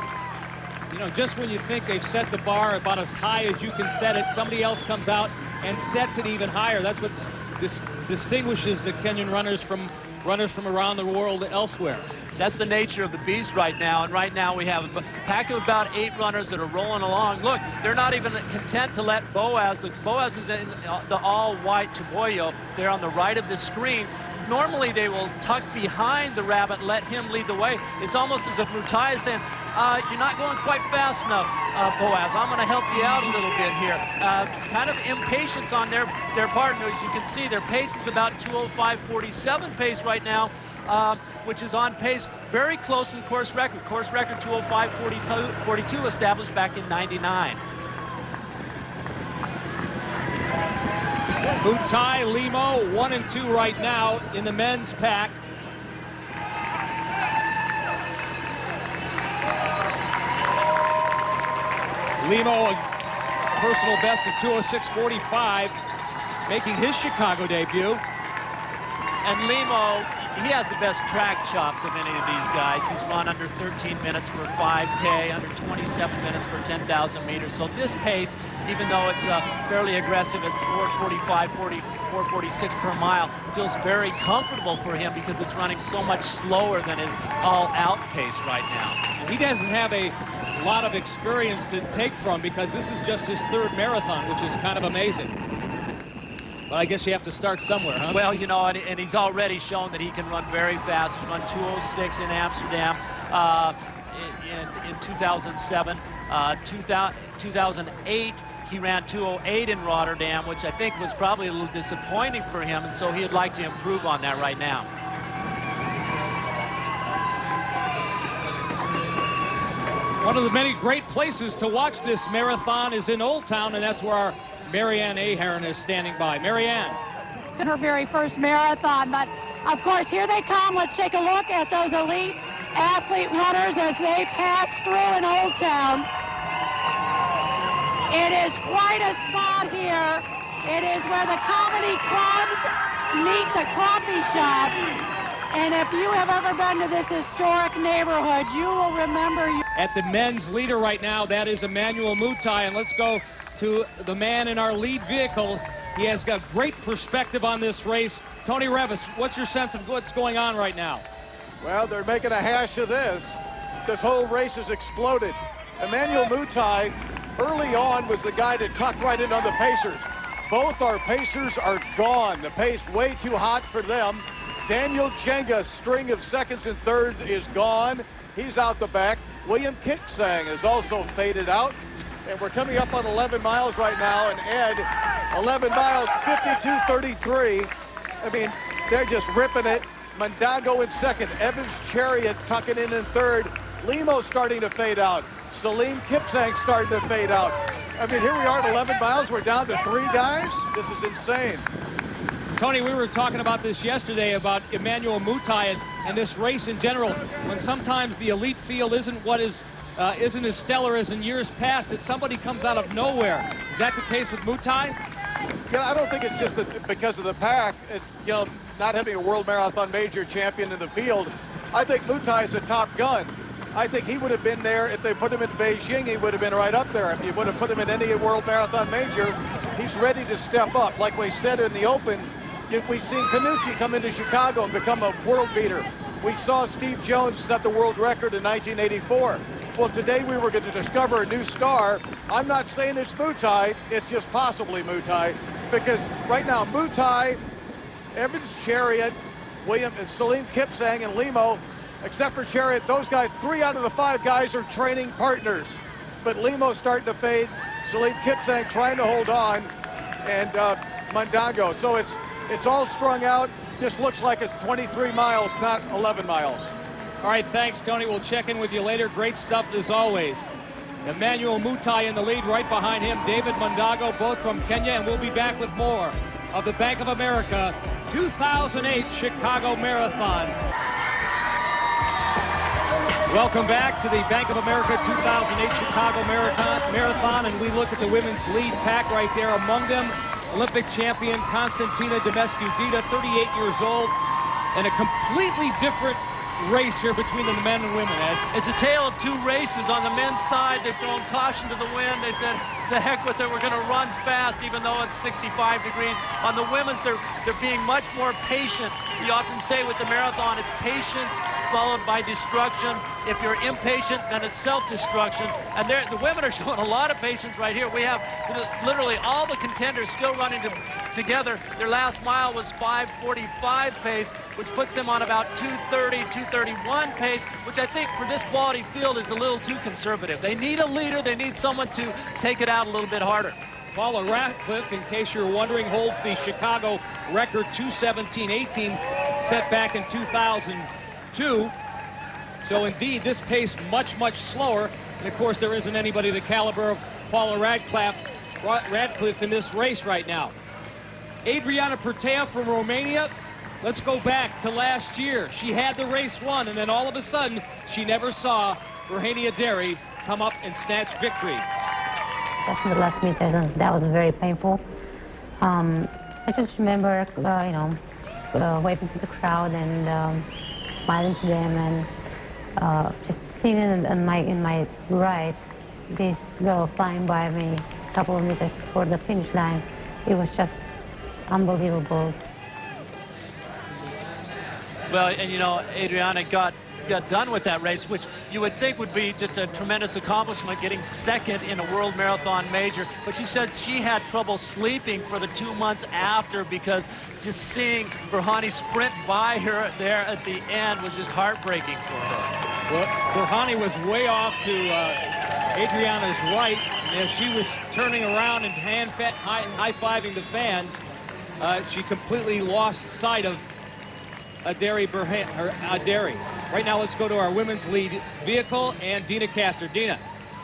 You know, just when you think they've set the bar about as high as you can set it, somebody else comes out and sets it even higher. That's what distinguishes the Kenyan runners from around the world elsewhere. That's the nature of the beast right now, and right now we have a pack of about 8 runners that are rolling along. Look, they're not even content to let Boaz. Look, Boaz is in the all-white Chaboyo. They're on the right of the screen. Normally they will tuck behind the rabbit and let him lead the way. It's almost as if Mutai is saying, you're not going quite fast enough, Boaz. I'm going to help you out a little bit here. Kind of impatience on their part. As you can see, their pace is about 2:05:47 pace right now, which is on pace very close to the course record. Course record 2:05:42 established back in '99. Mutai, Limo, 1 and 2 right now in the men's pack. Limo, a personal best of 2:06:45, making his Chicago debut. And Limo, he has the best track chops of any of these guys. He's run under 13 minutes for 5K, under 27 minutes for 10,000 meters. So this pace even though it's fairly aggressive at 4:45, 4:46 per mile. Feels very comfortable for him because it's running so much slower than his all-out pace right now. He doesn't have a lot of experience to take from because this is just his third marathon, which is kind of amazing. But I guess you have to start somewhere, huh? Well, you know, and he's already shown that he can run very fast. He's run 2:06 in Amsterdam in 2007. 2008, he ran 2:08 in Rotterdam, which I think was probably a little disappointing for him, and so he'd like to improve on that right now. One of the many great places to watch this marathon is in Old Town, and that's where our Marianne Ahearn is standing by. Marianne. In her very first marathon, but of course here they come. Let's take a look at those elite athlete runners as they pass through in Old Town. It is quite a spot here. It is where the comedy clubs meet the coffee shops. And if you have ever been to this historic neighborhood, you will remember. At the men's leader right now, that is Emmanuel Mutai. And let's go to the man in our lead vehicle. He has got great perspective on this race. Tony Revis, what's your sense of what's going on right now? Well, they're making a hash of this. This whole race has exploded. Emmanuel Mutai, early on, was the guy that tucked right in on the Pacers. Both our Pacers are gone. The pace way too hot for them. Daniel Jenga's string of seconds and thirds is gone. He's out the back. William Kipsang is also faded out. And we're coming up on 11 miles right now. And Ed, 11 miles, 52:33. I mean, they're just ripping it. Mondago in second. Evans Chariot tucking in third. Limo starting to fade out. Salim Kipsang starting to fade out. I mean, here we are at 11 miles. We're down to 3 guys. This is insane. Tony, we were talking about this yesterday about Emmanuel Mutai and this race in general. When sometimes the elite field isn't as stellar as in years past, that somebody comes out of nowhere. Is that the case with Mutai? Yeah, I don't think it's just because of the pack. You know, not having a world marathon major champion in the field. I think Mutai is a top gun. I think he would have been there if they put him in Beijing. He would have been right up there. If you would have put him in any world marathon major, he's ready to step up. Like we said in the open, we've seen Canucci come into Chicago and become a world beater. We saw Steve Jones set the world record in 1984. Well, today we were going to discover a new star. I'm not saying it's Mutai, it's just possibly Mutai, because right now Mutai, Evans Chariot, William and Salim Kipsang and Limo, except for Chariot, those guys, 3 out of the 5 guys are training partners. But Limo's starting to fade, Salim Kipsang trying to hold on, and Mondago. So it's all strung out. This looks like it's 23 miles, not 11 miles. All right, thanks, Tony. We'll check in with you later. Great stuff as always. Emmanuel Mutai in the lead, right behind him, David Mondago, both from Kenya, and we'll be back with more of the Bank of America 2008 Chicago Marathon. Welcome back to the Bank of America 2008 Chicago Marathon, and we look at the women's lead pack right there. Among them, Olympic champion Konstantina Demescu-Dita, 38 years old, and a completely different race here between the men and women, Ed. It's a tale of 2 races. On the men's side, they've thrown caution to the wind. They said, the heck with it, we're going to run fast, even though it's 65 degrees. On the women's, they're being much more patient. You often say with the marathon, it's patience followed by destruction. If you're impatient, then it's self-destruction. And the women are showing a lot of patience right here. We have literally all the contenders still running together. Their last mile was 5:45 pace, which puts them on about 2:30, 2:31 pace, which I think for this quality field is a little too conservative. They need a leader. They need someone to take it out a little bit harder. Paula Radcliffe, in case you're wondering, holds the Chicago record 2:17.18 set back in 2002. So indeed, this pace much, much slower. And of course, there isn't anybody the caliber of Paula Radcliffe in this race right now. Adriana Pertea from Romania. Let's go back to last year. She had the race won, and then all of a sudden, she never saw Verhania Derry come up and snatch victory. Especially the last meters, that was very painful. I just remember, waving to the crowd and smiling to them, and just seeing in my right, this girl flying by me, couple of meters before the finish line. It was just unbelievable. Well, and you know, Adriana got done with that race, which you would think would be just a tremendous accomplishment, getting second in a World Marathon Major. But she said she had trouble sleeping for the 2 months after, because just seeing Berhane sprint by her there at the end was just heartbreaking for her. Well, Berhane was way off to Adriana's right as she was turning around and high-fiving the fans. She completely lost sight of Aderi. Right now, let's go to our women's lead vehicle and Dina Castor. Dina.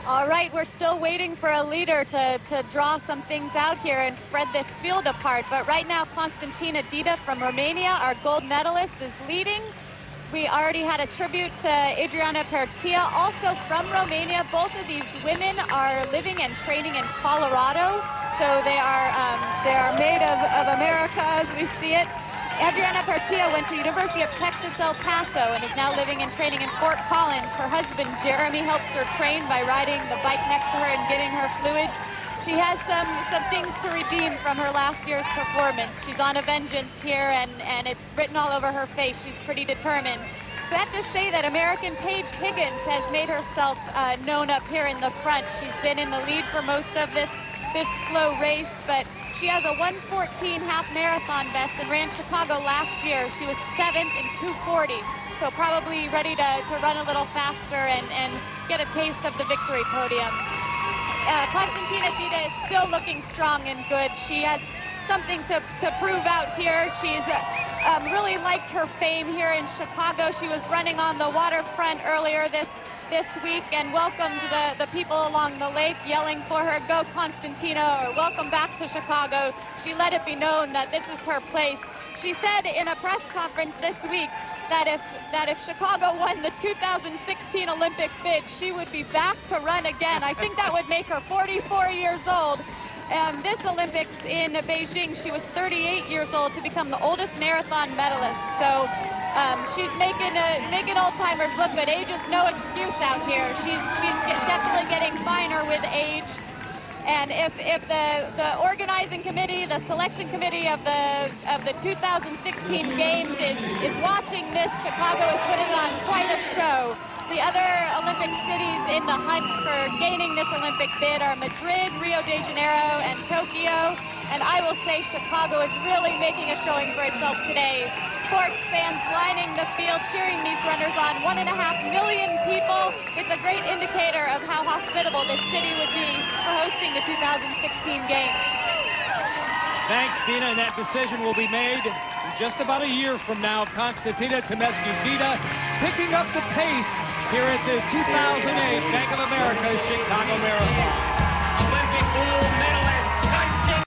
All right, we're still waiting for a leader to draw some things out here and spread this field apart. But right now, Constantina Dita from Romania, our gold medalist, is leading. We already had a tribute to Adriana Pertia, also from Romania. Both of these women are living and training in Colorado, so they are made of America as we see it. Adriana Pertia went to University of Texas El Paso and is now living and training in Fort Collins. Her husband Jeremy helps her train by riding the bike next to her and giving her fluids. She has some things to redeem from her last year's performance. She's on a vengeance here, and it's written all over her face. She's pretty determined. I have to say that American Paige Higgins has made herself known up here in the front. She's been in the lead for most of this slow race, but she has a 1:14 half marathon best and ran Chicago last year. She was 7th in 2:40, so probably ready to run a little faster and get a taste of the victory podium. Constantina Dita is still looking strong and good. She has something to prove out here. She's really liked her fame here in Chicago. She was running on the waterfront earlier this week and welcomed the people along the lake, yelling for her, "Go Constantina," or "Welcome back to Chicago." She let it be known that this is her place. She said in a press conference this week that if Chicago won the 2016 Olympic bid, she would be back to run again. I think that would make her 44 years old. This Olympics in Beijing, she was 38 years old to become the oldest marathon medalist. So she's making old-timers look good. Age is no excuse out here. She's definitely getting finer with age. And if the organizing committee, the selection committee of the 2016 games is watching this, Chicago is putting on quite a show. The other Olympic cities in the hunt for gaining this Olympic bid are Madrid, Rio de Janeiro, and Tokyo. And I will say Chicago is really making a showing for itself today. Sports fans lining the field, cheering these runners on. 1.5 million people. It's a great indicator of how hospitable this city would be for hosting the 2016 games. Thanks, Dina, and that decision will be made in just about a year from now. Constantina Dita picking up the pace here at the 2008 Bank of America Chicago Marathon. Olympic gold medalist Constantina.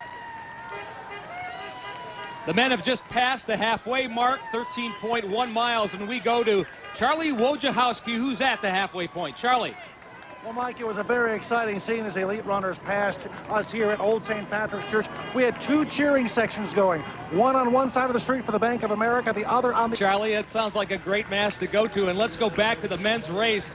The men have just passed the halfway mark, 13.1 miles, and we go to Charlie Wojciechowski, who's at the halfway point. Charlie. Well, Mike, it was a very exciting scene as the elite runners passed us here at Old St. Patrick's Church. We had two cheering sections going, one on one side of the street for the Bank of America, the other on the... Charlie, that sounds like a great mass to go to, and let's go back to the men's race.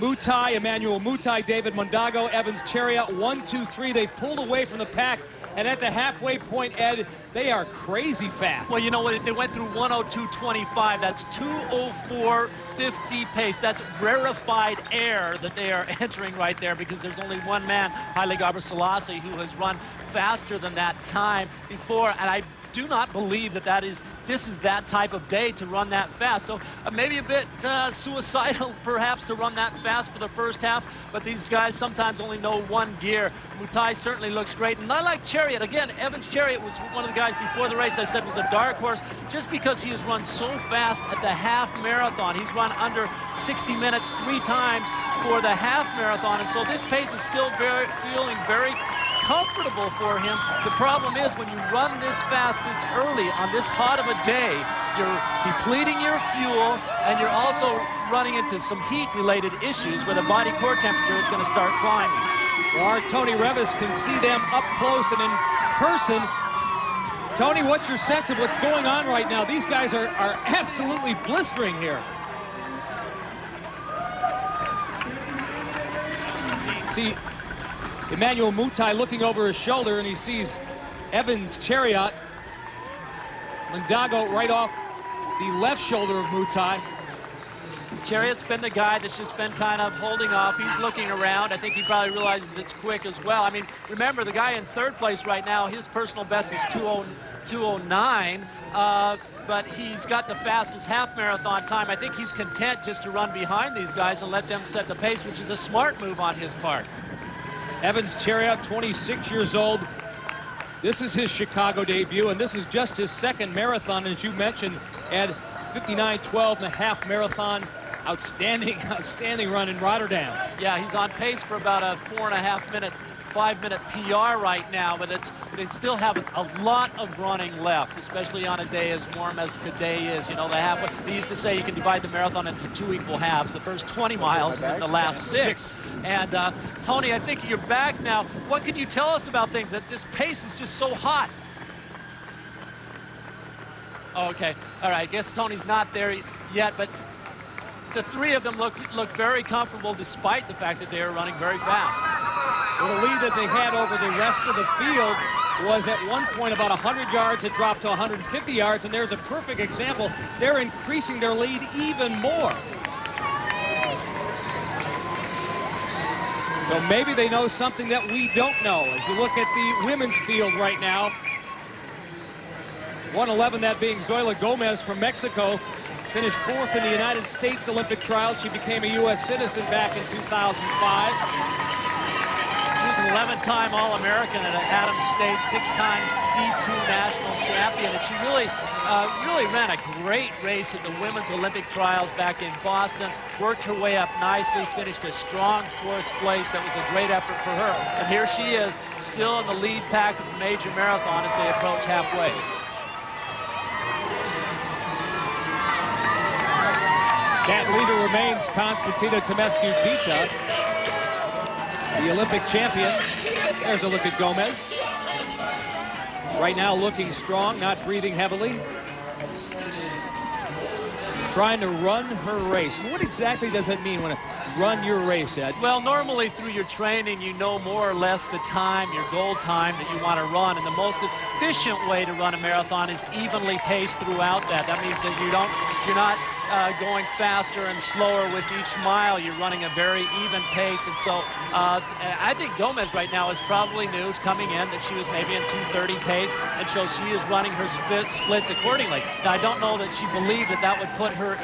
Emmanuel Mutai, David Mondago, Evans Chariot, 1, 2, 3. They pulled away from the pack, and at the halfway point, Ed, they are crazy fast. Well, you know what? They went through 1:02.25. That's 2:04.50 pace. That's rarefied air that they are entering right there, because there's only one man, Haile Gebrselassie, who has run faster than that time before, and I do not believe that this is that type of day to run that fast. So maybe a bit suicidal perhaps to run that fast for the first half, but these guys sometimes only know one gear. Mutai certainly looks great, and I like Chariot. Again, Evans Chariot was one of the guys before the race I said was a dark horse, just because he has run so fast at the half marathon. He's run under 60 minutes 3 times for the half marathon, and so this pace is still feeling very comfortable for him. The problem is when you run this fast this early on this hot of a day, you're depleting your fuel, and you're also running into some heat-related issues where the body core temperature is going to start climbing. Well, our Tony Revis can see them up close and in person. Tony, what's your sense of what's going on right now? These guys are absolutely blistering here. See, Emmanuel Mutai looking over his shoulder, and he sees Evans' chariot. Mondago right off the left shoulder of Mutai. Chariot's been the guy that's just been kind of holding off. He's looking around. I think he probably realizes it's quick as well. I mean, remember, the guy in third place right now, his personal best is 2:09, but he's got the fastest half marathon time. I think he's content just to run behind these guys and let them set the pace, which is a smart move on his part. Evans' chariot, 26 years old. This is his Chicago debut, and this is just his second marathon, as you mentioned, at 59:12 and a half marathon. Outstanding run in Rotterdam. Yeah, he's on pace for about a 5-minute PR right now, but they still have a lot of running left, especially on a day as warm as today is. You know, they used to say you can divide the marathon into 2 equal halves, the first 20 miles and then the last 6. And Tony, I think you're back now. What can you tell us about things? That this pace is just so hot. Oh, okay, all right, I guess Tony's not there yet, but the three of them look very comfortable despite the fact that they are running very fast. Well, the lead that they had over the rest of the field was at one point about 100 yards. It dropped to 150 yards, and there's a perfect example. They're increasing their lead even more. So maybe they know something that we don't know. As you look at the women's field right now, 1:11, that being Zoila Gomez from Mexico. Finished 4th in the United States Olympic trials. She became a U.S. citizen back in 2005. She's an 11-time All-American at Adams State, 6 times D2 national champion, and she really ran a great race at the women's Olympic trials back in Boston. Worked her way up nicely, finished a strong 4th place. That was a great effort for her. And here she is, still in the lead pack of the major marathon as they approach halfway. That leader remains Konstantina Temescu-Dita, the Olympic champion. There's a look at Gomez. Right now looking strong, not breathing heavily. Trying to run her race. And what exactly does that mean when it run your race, Ed? Well, normally through your training, you know more or less the time, your goal time that you want to run. And the most efficient way to run a marathon is evenly paced throughout that. That means that you're not going faster and slower with each mile. You're running a very even pace. And so I think Gomez right now is probably news coming in that she was maybe in 2:30 pace. And so she is running her splits accordingly. Now, I don't know that she believed that would put her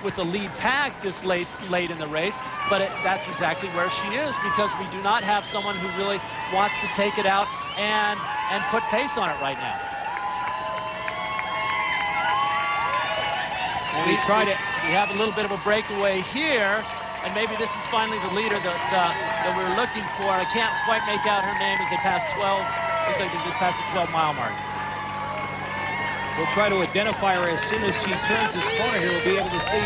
with the lead pack this late in the race. But that's exactly where she is, because we do not have someone who really wants to take it out and put pace on it right now. And we have a little bit of a breakaway here, and maybe this is finally the leader that we're looking for. I can't quite make out her name as they pass 12. Looks like they just passed the 12-mile mark. We'll try to identify her as soon as she turns this corner here. We'll be able to see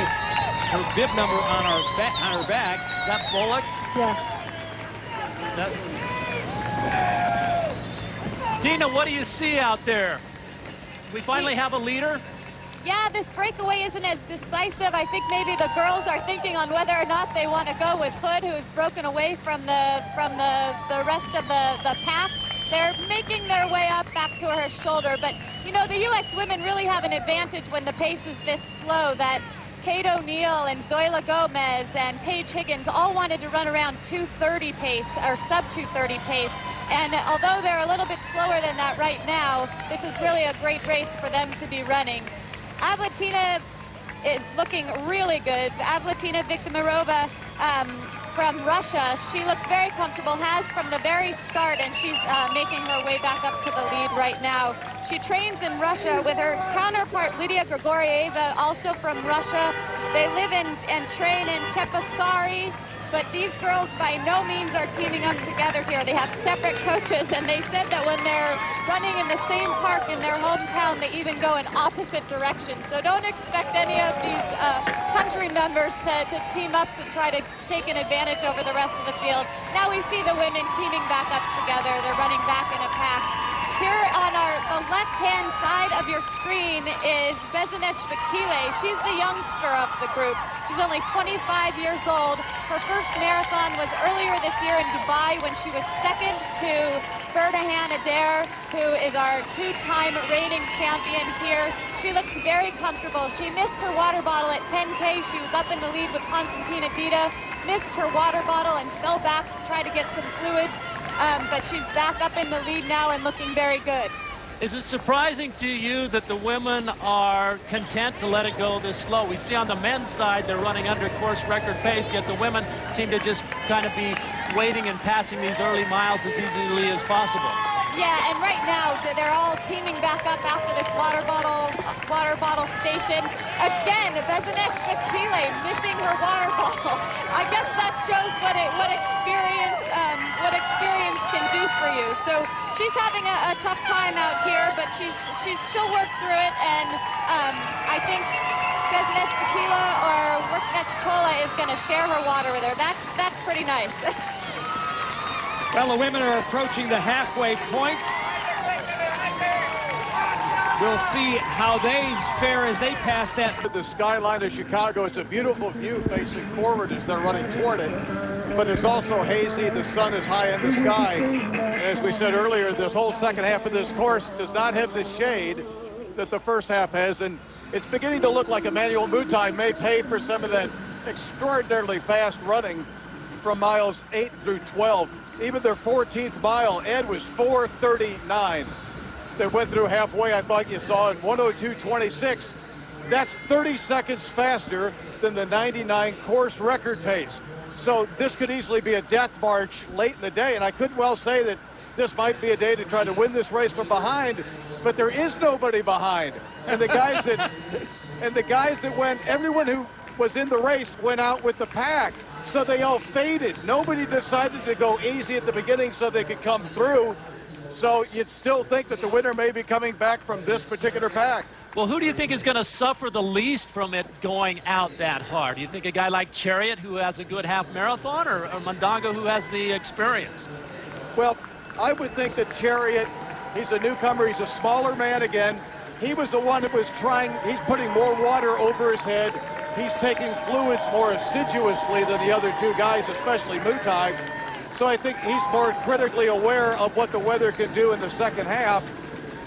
her bib number on her back. Is that Bullock? Yes. Dina, what do you see out there? We finally have a leader? Yeah, this breakaway isn't as decisive. I think maybe the girls are thinking on whether or not they want to go with Hood, who's broken away from the rest of the pack. They're making their way up back to her shoulder. But, you know, the U.S. women really have an advantage when the pace is this slow, that Kate O'Neill and Zoila Gomez and Paige Higgins all wanted to run around 2:30 pace, or sub 2:30 pace. And although they're a little bit slower than that right now, this is really a great race for them to be running. Avlatina is looking really good. Avlatina Viktomirova from Russia, she looks very comfortable, has from the very start, and she's making her way back up to the lead right now. She trains in Russia with her counterpart Lydia Grigorieva, also from Russia. They live and train in Chepaskari, but these girls by no means are teaming up together here. They have separate coaches, and they said that when they're running in the same park in their hometown, they even go in opposite directions. So don't expect any of these country members to team up to try to take an advantage over the rest of the field. Now we see the women teaming back up together. They're running back in a pack. Here on the left-hand side of your screen is Bezinesh Vakile. She's the youngster of the group. She's only 25 years old. Her first marathon was earlier this year in Dubai when she was second to Bernahan Adair, who is our two-time reigning champion here. She looks very comfortable. She missed her water bottle at 10K. She was up in the lead with Konstantina Dita, missed her water bottle and fell back to try to get some fluids, but she's back up in the lead now and looking very good. Is it surprising to you that the women are content to let it go this slow? We see on the men's side they're running under course record pace, yet the women seem to just kind of be waiting and passing these early miles as easily as possible. Yeah, and right now they're all teaming back up after this water bottle station. Again, Bezinesh Vakile missing her water bottle. I guess that shows what experience can do for you. So she's having a tough time out here, but she'll work through it, and I think Bezinesh Vakile or Worknech Tola is going to share her water with her. That's pretty nice. Well, the women are approaching the halfway point. We'll see how they fare as they pass that. The skyline of Chicago, it's a beautiful view facing forward as they're running toward it, but it's also hazy. The sun is high in the sky. And as we said earlier, this whole second half of this course does not have the shade that the first half has, and it's beginning to look like Emmanuel Mutai may pay for some of that extraordinarily fast running from miles 8 through 12. Even their 14th mile, Ed, was 4:39. That went through halfway, I thought you saw, in 1:02.26. That's 30 seconds faster than the 99 course record pace. So this could easily be a death march late in the day, and I could well say that this might be a day to try to win this race from behind, but there is nobody behind. And the guys that went, everyone who was in the race went out with the pack. So they all faded. Nobody decided to go easy at the beginning so they could come through. So you'd still think that the winner may be coming back from this particular pack. Well, who do you think is going to suffer the least from it going out that hard? Do you think a guy like Chariot, who has a good half marathon, or Mandongo, who has the experience? Well, I would think that Chariot, he's a newcomer, he's a smaller man again. He was the one that was trying, he's putting more water over his head. He's taking fluids more assiduously than the other two guys, especially Mutai. So I think he's more critically aware of what the weather can do in the second half.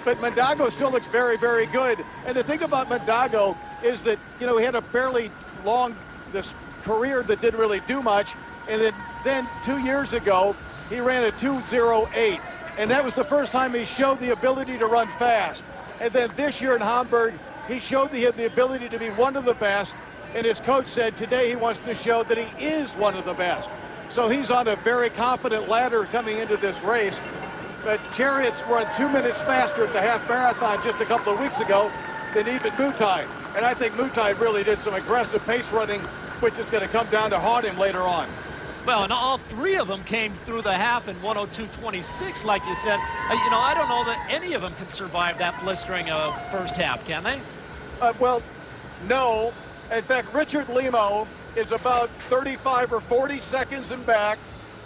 But Mandongo still looks very, very good. And the thing about Mandongo is that, you know, he had a fairly long career that didn't really do much. And then 2 years ago, he ran a 2:08. And that was the first time he showed the ability to run fast. And then this year in Hamburg, he showed he had the ability to be one of the best. And his coach said today he wants to show that he is one of the best. So he's on a very confident ladder coming into this race. But Chariot's run 2 minutes faster at the half marathon just a couple of weeks ago than even Mutai. And I think Mutai really did some aggressive pace running, which is going to come down to haunt him later on. Well, and all three of them came through the half in 1:02.26, like you said. You know, I don't know that any of them can survive that blistering first half, can they? Well, no. In fact, Richard Limo is about 35 or 40 seconds in back,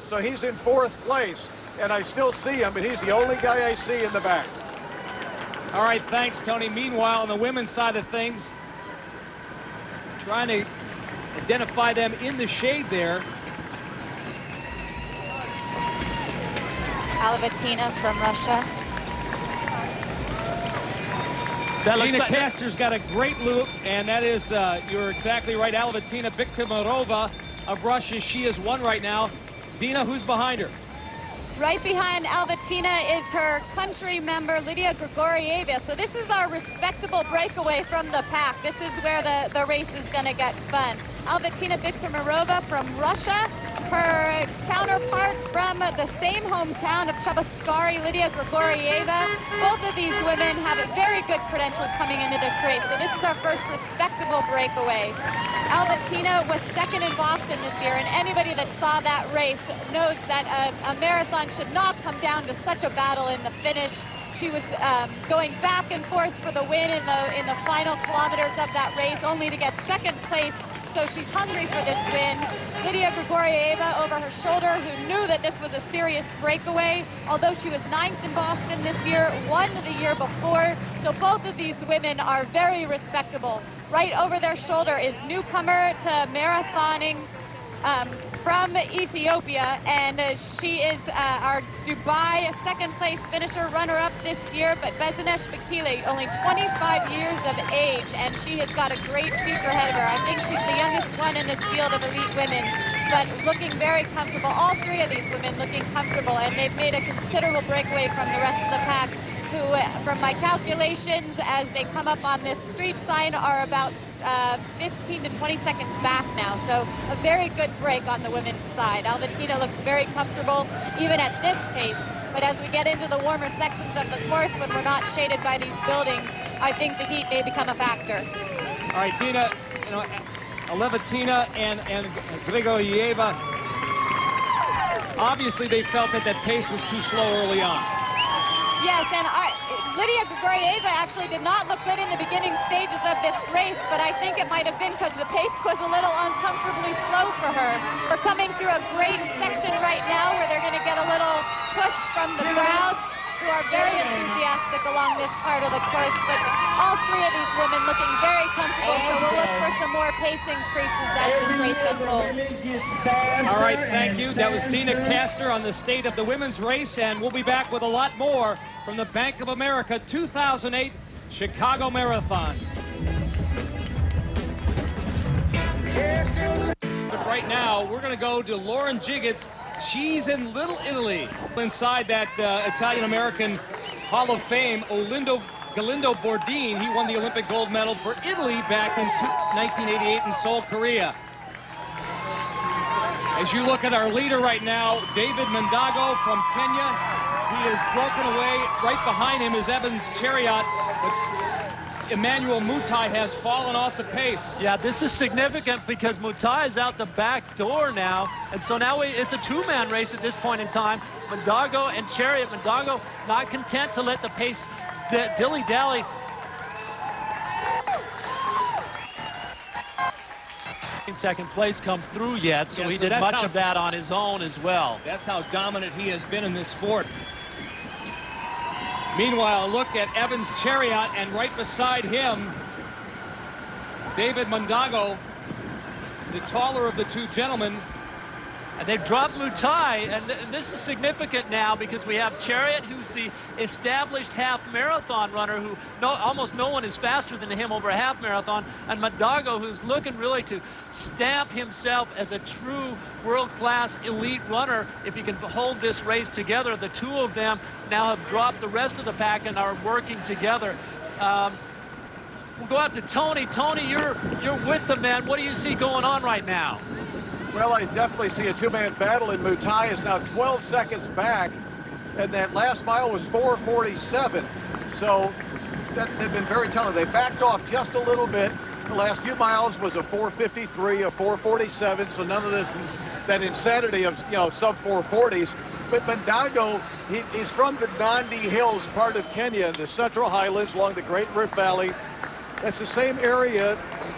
so he's in 4th place. And I still see him, but he's the only guy I see in the back. All right, thanks, Tony. Meanwhile, on the women's side of things, trying to identify them in the shade there. Alvatina from Russia. Dina Castor's got a great loop, and that is, you're exactly right, Alvatina Viktorova of Russia. She is one right now. Dina, who's behind her? Right behind Alvatina is her country member, Lydia Grigorieva. So this is our respectable breakaway from the pack. This is where the race is going to get fun. Alvatina Viktorova from Russia. Her counterpart from the same hometown of Chabaskari, Lydia Grigorieva. Both of these women have very good credentials coming into this race. So this is our first respectable breakaway. Alvatina was second in Boston this year, and anybody that saw that race knows that a marathon should not come down to such a battle in the finish. She was going back and forth for the win in the final kilometers of that race, only to get second place so she's hungry for this win. Lydia Grigorieva over her shoulder, who knew that this was a serious breakaway, although she was 9th in Boston this year, won the year before. So both of these women are very respectable. Right over their shoulder is newcomer to marathoning from Ethiopia, and she is our Dubai second-place finisher, runner-up this year, but Bezenesh Bekele, only 25 years of age, and she has got a great future ahead of her. I think she's the youngest one in this field of elite women, but looking very comfortable. All three of these women looking comfortable, and they've made a considerable breakaway from the rest of the pack, who, from my calculations, as they come up on this street sign, are about 15 to 20 seconds back now. So a very good break on the women's side. Albertina looks very comfortable even at this pace, but as we get into the warmer sections of the course, when we're not shaded by these buildings, I think the heat may become a factor. All right, Dina, you know, Albertina and Grigorieva, obviously they felt that that pace was too slow early on. Yes, and Lydia Grigorieva actually did not look good in the beginning stages of this race, but I think it might have been because the pace was a little uncomfortably slow for her. We're coming through a great section right now where they're going to get a little push from the crowds, who are very enthusiastic along this part of the course, but all three of these women looking very comfortable, so we'll look for some more pace increases as this race unfolds. All right, thank you. That was Dina Castor on the state of the women's race, and we'll be back with a lot more from the Bank of America 2008 Chicago Marathon. But right now, we're going to go to Lauren Jiggets. She's in Little Italy. Inside that Italian-American Hall of Fame, Galindo Bordin, he won the Olympic gold medal for Italy back in 1988 in Seoul, Korea. As you look at our leader right now, David Mandago from Kenya, he is broken away. Right behind him is Evans Chariot, but Emmanuel Mutai has fallen off the pace. Yeah, this is significant because Mutai is out the back door now, and so now it's a two-man race at this point in time. Mandago and Chariot. Mandago not content to let the pace dilly-dally. Second place come through yet, so he did much of that on his own as well. That's how dominant he has been in this sport. Meanwhile, look at Evans Chariot, and right beside him, David Mandago, the taller of the two gentlemen. And they've dropped Mutai, and this is significant now because we have Chariot, who's the established half marathon runner, who almost no one is faster than him over a half marathon, and Mandago, who's looking really to stamp himself as a true world-class elite runner. If he can hold this race together, the two of them now have dropped the rest of the pack and are working together. We'll go out to Tony. Tony, you're with the men. What do you see going on right now? Well, I definitely see a two-man battle, and Mutai is now 12 seconds back, and that last mile was 4:47. So they've been very talented. They backed off just a little bit. The last few miles was a 4:53, a 4:47, so none of this, that insanity of, sub-440s. But Mandago, he's from the Nandi Hills part of Kenya, the Central Highlands along the Great Rift Valley. That's the same area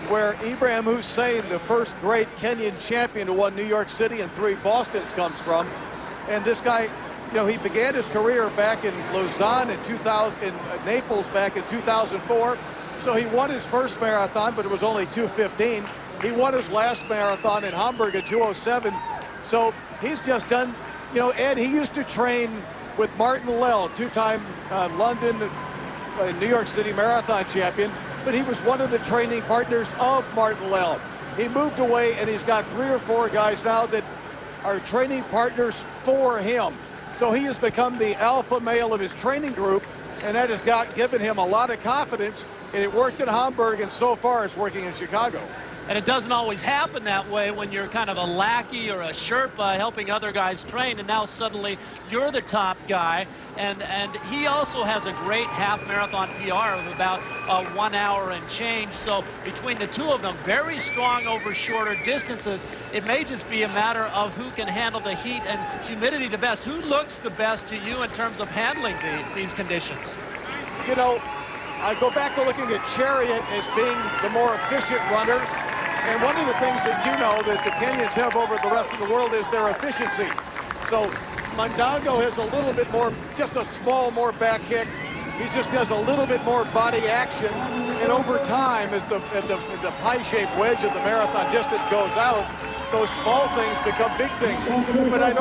where Ibrahim Hussein, the first great Kenyan champion who won New York City and 3 Bostons, comes from. And this guy, he began his career back in Lausanne in Naples back in 2004. So he won his first marathon, but it was only 2:15. He won his last marathon in Hamburg at 2:07. So he's just done, Ed, he used to train with Martin Lell, two-time London and New York City marathon champion. But he was one of the training partners of Martin Lell. He moved away, and he's got 3 or 4 guys now that are training partners for him. So he has become the alpha male of his training group, and that has given him a lot of confidence. And it worked in Hamburg, and so far it's working in Chicago. And it doesn't always happen that way when you're kind of a lackey or a Sherpa helping other guys train, and now suddenly you're the top guy. And he also has a great half marathon PR of about 1 hour and change. So between the two of them, very strong over shorter distances. It may just be a matter of who can handle the heat and humidity the best. Who looks the best to you in terms of handling these conditions? I go back to looking at Chariot as being the more efficient runner. And one of the things that you know that the Kenyans have over the rest of the world is their efficiency. So Mandango has a little bit more, just a small more back kick. He just does a little bit more body action. And over time, as the pie-shaped wedge of the marathon distance goes out, those small things become big things. But I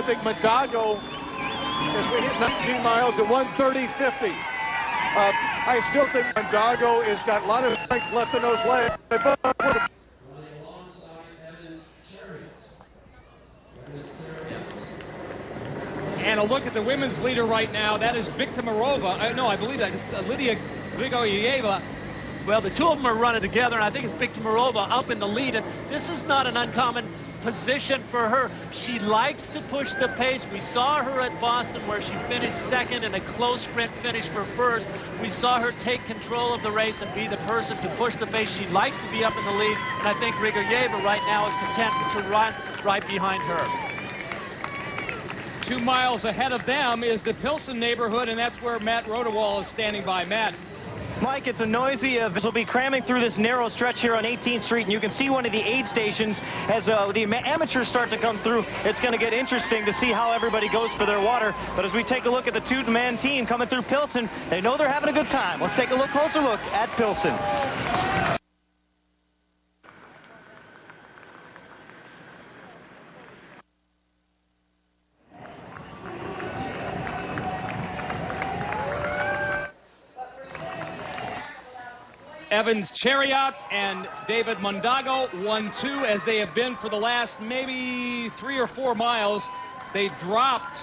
think Mandango, as we hit 19 miles at 1:30.50, I still think Mandango has got a lot of strength left in those legs. And a look at the women's leader right now. That is Viktomarova. No, I believe that is Lydia Grigoryeva. Well, the two of them are running together, and I think it's Viktomarova up in the lead. And this is not an uncommon position for her. She likes to push the pace. We saw her at Boston where she finished second in a close sprint finish for first. We saw her take control of the race and be the person to push the pace. She likes to be up in the lead, and I think Grigoryeva right now is content to run right behind her. 2 miles ahead of them is the Pilsen neighborhood, and that's where Matt Rodewall is standing by. Matt. Mike, it's a noisy will be cramming through this narrow stretch here on 18th Street, and you can see one of the aid stations as the amateurs start to come through. It's going to get interesting to see how everybody goes for their water. But as we take a look at the two-man team coming through Pilsen, they know they're having a good time. Let's take a closer look at Pilsen. Evans Chariot and David Mandango 1-2 as they have been for the last maybe 3 or 4 miles. They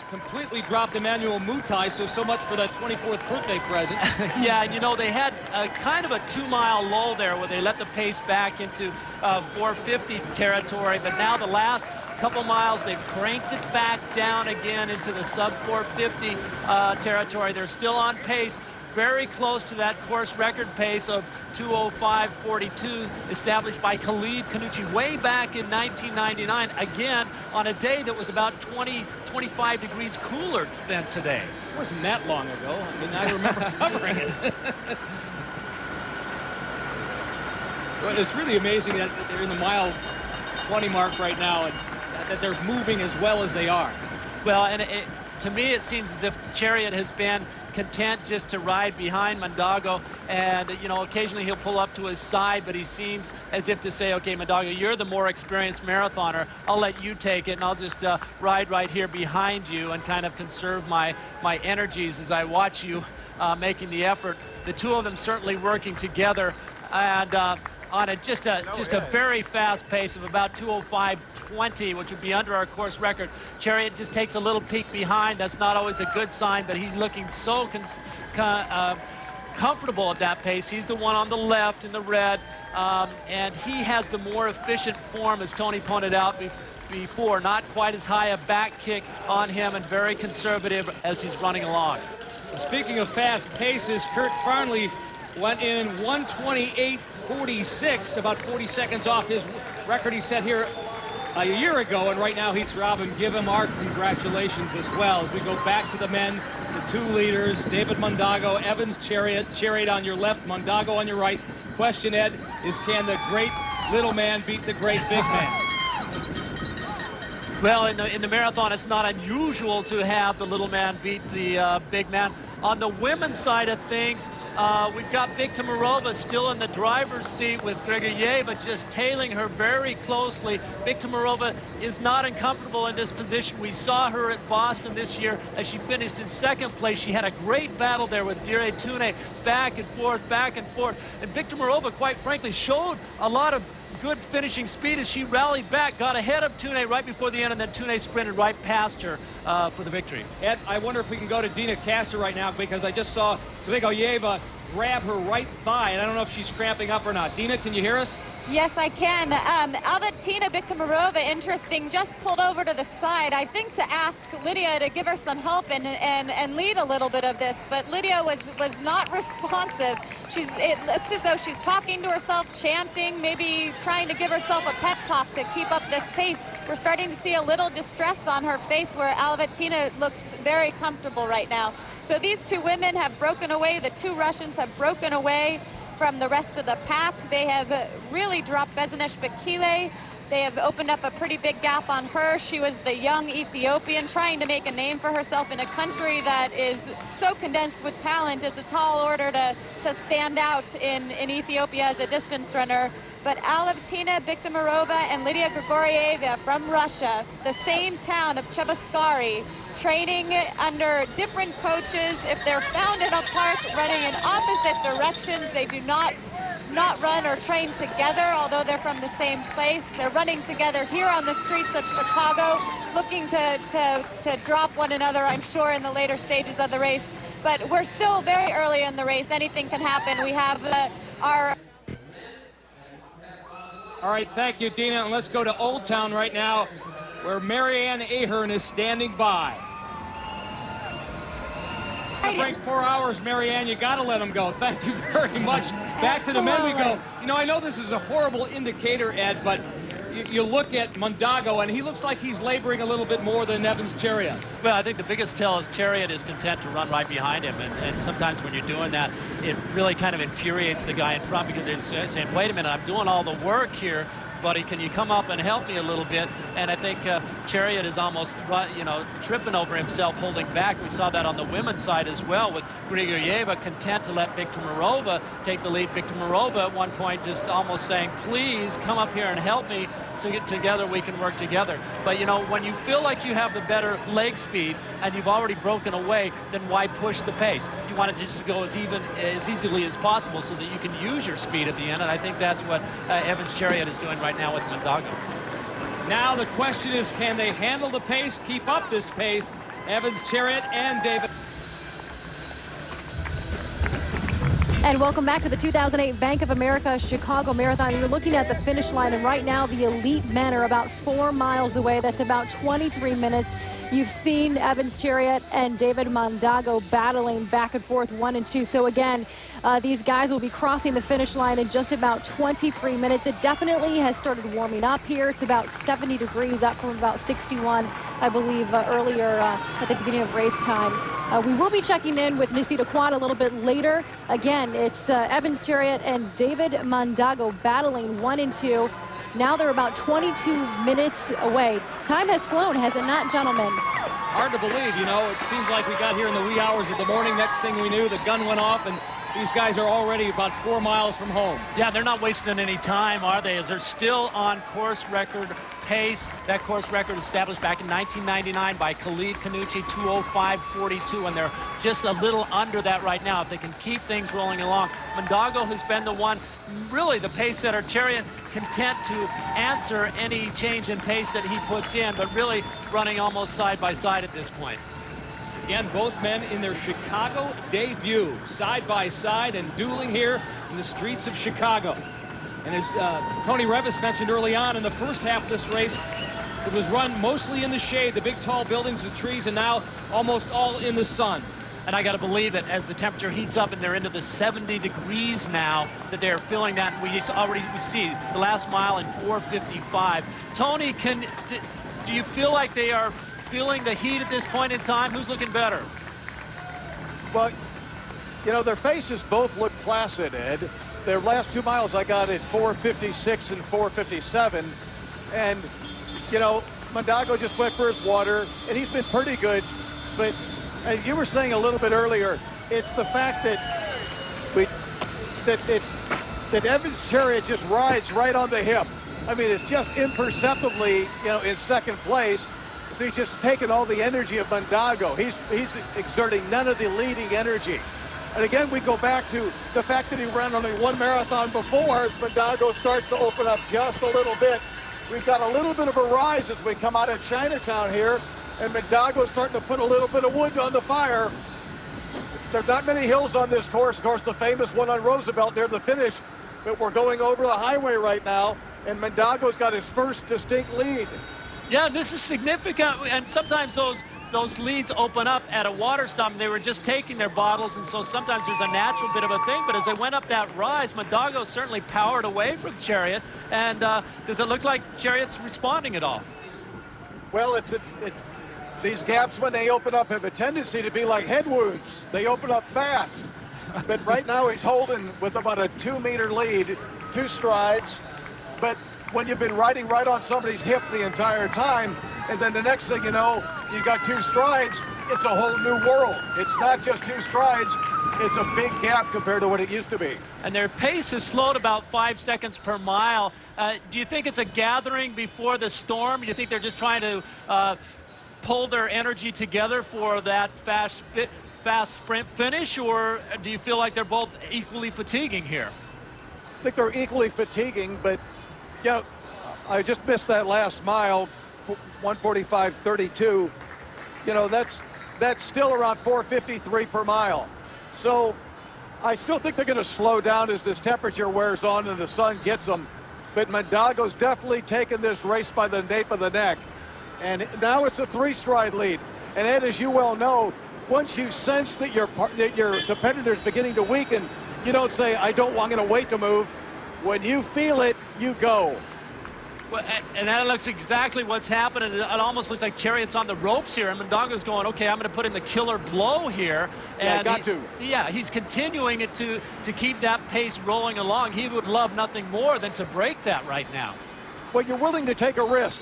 completely dropped Emmanuel Mutai, so much for that 24th birthday present. Yeah, you know, they had kind of a 2-mile lull there where they let the pace back into 450 territory, but now the last couple miles they've cranked it back down again into the sub 450 territory. They're still on pace, very close to that course record pace of 2:05.42 established by Khalid Kanuchi way back in 1999, again on a day that was about 25 degrees cooler than today. It wasn't that long ago. I mean, I remember covering it. But it's really amazing that they're in the mile 20 mark right now and that they're moving as well as they are. Well, and to me it seems as if Chariot has been content just to ride behind Mandango, and you know, occasionally he'll pull up to his side, but he seems as if to say, okay, Mandango, you're the more experienced marathoner, I'll let you take it and I'll just ride right here behind you and kind of conserve my energies as I watch you making the effort. The two of them certainly working together, and on just a very fast pace of about 2:05.20, which would be under our course record. Chariot just takes a little peek behind. That's not always a good sign, but he's looking so comfortable at that pace. He's the one on the left in the red, and he has the more efficient form, as Tony pointed out before. Not quite as high a back kick on him, and very conservative as he's running along. Speaking of fast paces, Kurt Farnley went in 1:28.46, about 40 seconds off his record he set here a year ago, and right now he's Robin. Give him our congratulations as well. As we go back to the men, the two leaders, David Mandango, Evans Chariot on your left, Mandango on your right. Question, Ed, is can the great little man beat the great big man? Well, in the marathon, it's not unusual to have the little man beat the big man. On the women's side of things, we've got Viktomarova still in the driver's seat with Grigoryeva just tailing her very closely. Viktomarova is not uncomfortable in this position. We saw her at Boston this year as she finished in second place. She had a great battle there with Dire Tune, back and forth, back and forth. And Viktomarova, quite frankly, showed a lot of good finishing speed as she rallied back, got ahead of Tune right before the end, and then Tune sprinted right past her for the victory. Ed, I wonder if we can go to Dina Castor right now, because I just saw Grigoryeva grab her right thigh, and I don't know if she's cramping up or not. Dina, can you hear us? Yes, I can. Albertina Viktomarova, interesting, just pulled over to the side, I think to ask Lydia to give her some help and lead a little bit of this, but Lydia was not responsive. It looks as though she's talking to herself, chanting, maybe trying to give herself a pep talk to keep up this pace. We're starting to see a little distress on her face where Albertina looks very comfortable right now. So these two women have broken away, the two Russians have broken away from the rest of the pack. They have really dropped Bezenesh Bekele. They have opened up a pretty big gap on her. She was the young Ethiopian trying to make a name for herself in a country that is so condensed with talent. It's a tall order to stand out in Ethiopia as a distance runner. But Alevtina Biktamirova and Lydia Grigorieva from Russia, the same town of Cheboksary, training under different coaches. If they're found in a park running in opposite directions, they do not run or train together, although they're from the same place. They're running together here on the streets of Chicago, looking to drop one another, I'm sure, in the later stages of the race. But we're still very early in the race. Anything can happen. We have our... All right, thank you, Dina. And let's go to Old Town right now, where Marianne Ahern is standing by. Break 4 hours, Marianne. You got to let them go. Thank you very much. Back to the men we go. You know, I know this is a horrible indicator, Ed, but you look at Mondago, and he looks like he's laboring a little bit more than Evans Chariot. Well, I think the biggest tell is Chariot is content to run right behind him, and sometimes when you're doing that, it really kind of infuriates the guy in front because they're saying, wait a minute, I'm doing all the work here, buddy, can you come up and help me a little bit? And I think Chariot is almost, tripping over himself, holding back. We saw that on the women's side as well, with Grigorieva content to let Biktamirova take the lead. Biktamirova at one point just almost saying, please come up here and help me, so get together, we can work together. But you know, when you feel like you have the better leg speed and you've already broken away, then why push the pace? You want it just to go as easily as possible so that you can use your speed at the end, and I think that's what Evans Chariot is doing right now with Mondago. Now the question is, can they handle the pace, keep up this pace? Evans Chariot and David. And welcome back to the 2008 Bank of America Chicago Marathon. You're looking at the finish line, and right now the elite men are about 4 miles away. That's about 23 minutes. You've seen Evans Chariot and David Mondago battling back and forth 1 and 2. So again, these guys will be crossing the finish line in just about 23 minutes. It definitely has started warming up here. It's about 70 degrees, up from about 61, I believe, earlier at the beginning of race time. We will be checking in with Nisita Kwan a little bit later. Again, it's Evans Chariot and David Mondago battling 1 and 2. Now they're about 22 minutes away. Time has flown, has it not, gentlemen? Hard to believe, you know. It seems like we got here in the wee hours of the morning. Next thing we knew, the gun went off, and these guys are already about 4 miles from home. Yeah, they're not wasting any time, are they? As they're still on course record pace. That course record established back in 1999 by Khalid Kanuchi, 2:05.42, and they're just a little under that right now. If they can keep things rolling along. Mondago has been the one, really the pace setter. Chariot content to answer any change in pace that he puts in, but really running almost side by side at this point. Again, both men in their Chicago debut, side by side and dueling here in the streets of Chicago. And as Tony Revis mentioned early on in the first half of this race, it was run mostly in the shade, the big tall buildings, the trees, and now almost all in the sun. And I got to believe that as the temperature heats up and they're into the 70 degrees now, that they're feeling that. And we see the last mile in 4:55. Tony, do you feel like they are feeling the heat at this point in time? Who's looking better? Well, you know, their faces both look placid, Ed. Their last 2 miles I got at 4:56 and 4:57. And, you know, Mondago just went for his water, and he's been pretty good. But as you were saying a little bit earlier, it's the fact that that Evans Chariot just rides right on the hip. I mean, it's just imperceptibly, you know, in second place. So he's just taking all the energy of Mondago. He's exerting none of the leading energy. And again, we go back to the fact that he ran only 1 marathon before. As Mondago starts to open up just a little bit, we've got a little bit of a rise as we come out of Chinatown here, and Mondago's starting to put a little bit of wood on the fire. There's not many hills on this course. Of course, the famous one on Roosevelt near the finish, but we're going over the highway right now, and Mondago's got his first distinct lead. Yeah, this is significant, and sometimes those leads open up at a water stop, and they were just taking their bottles, and so sometimes there's a natural bit of a thing. But as they went up that rise, Mondago certainly powered away from Chariot. And does it look like Chariot's responding at all? Well, these gaps when they open up have a tendency to be like head wounds. They open up fast. But right now he's holding with about a 2-meter lead, 2 strides. But when you've been riding right on somebody's hip the entire time, and then the next thing you know, you got 2 strides, it's a whole new world. It's not just 2 strides, it's a big gap compared to what it used to be. And their pace has slowed about 5 seconds per mile. Do you think it's a gathering before the storm? Do you think they're just trying to pull their energy together for that fast sprint finish, or do you feel like they're both equally fatiguing here? I think they're equally fatiguing, but you know, I just missed that last mile, 1:45.32. You know, that's still around 4:53 per mile. So I still think they're going to slow down as this temperature wears on and the sun gets them. But Mondago's definitely taken this race by the nape of the neck. And now it's a 3-stride lead. And Ed, as you well know, once you sense that your competitor is beginning to weaken, you don't say, I'm going to wait to move. When you feel it, you go. Well, and that looks exactly what's happening. It almost looks like Chariot's on the ropes here, and Mondago's going, okay, I'm going to put in the killer blow here. And yeah, he's continuing it to keep that pace rolling along. He would love nothing more than to break that right now. Well, you're willing to take a risk.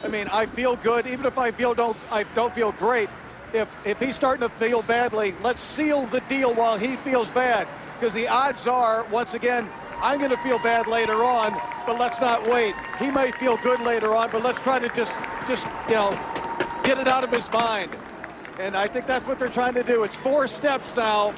I mean, I feel good, even if I don't feel great. If he's starting to feel badly, let's seal the deal while he feels bad, because the odds are, once again, I'm going to feel bad later on, but let's not wait. He may feel good later on, but let's try to just you know, get it out of his mind. And I think that's what they're trying to do. It's 4 steps now,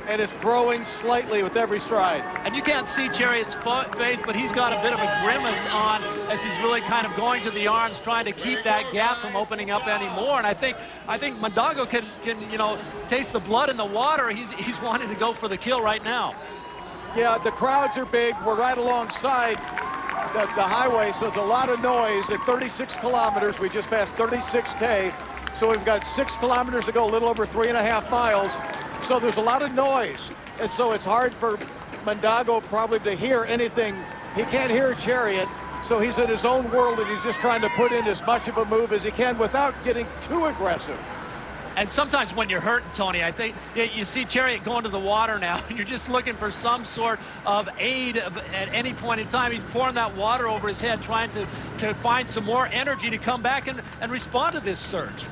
and it's growing slightly with every stride. And you can't see Chariot's face, but he's got a bit of a grimace on as he's really kind of going to the arms, trying to keep that gap from opening up anymore. And I think Mondago can you know, taste the blood in the water. He's wanting to go for the kill right now. Yeah, the crowds are big. We're right alongside the highway, so there's a lot of noise. At 36 kilometers, we just passed 36K, so we've got 6 kilometers to go, a little over 3.5 miles. So there's a lot of noise, and so it's hard for Mondago probably to hear anything. He can't hear Chariot, so he's in his own world, and he's just trying to put in as much of a move as he can without getting too aggressive. And sometimes when you're hurting, Tony, I think you see Chariot going to the water now, and you're just looking for some sort of aid at any point in time. He's pouring that water over his head, trying to find some more energy to come back and respond to this surge.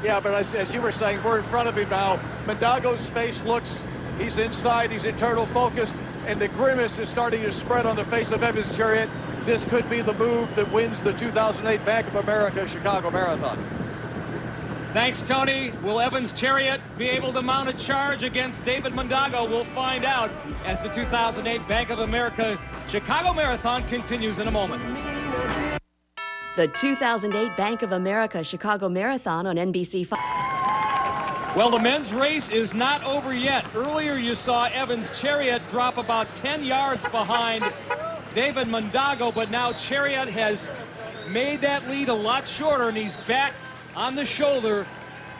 Yeah, but as you were saying, we're in front of him now. Mondago's face looks, he's inside, he's internal focused, and the grimace is starting to spread on the face of Evans Chariot. This could be the move that wins the 2008 Bank of America Chicago Marathon. Thanks, Tony. Will Evans Chariot be able to mount a charge against David Mondago? We'll find out as the 2008 Bank of America Chicago Marathon continues in a moment. The 2008 Bank of America Chicago Marathon on NBC5. Well, the men's race is not over yet. Earlier you saw Evans Chariot drop about 10 yards behind David Mondago, but now Chariot has made that lead a lot shorter, and he's back on the shoulder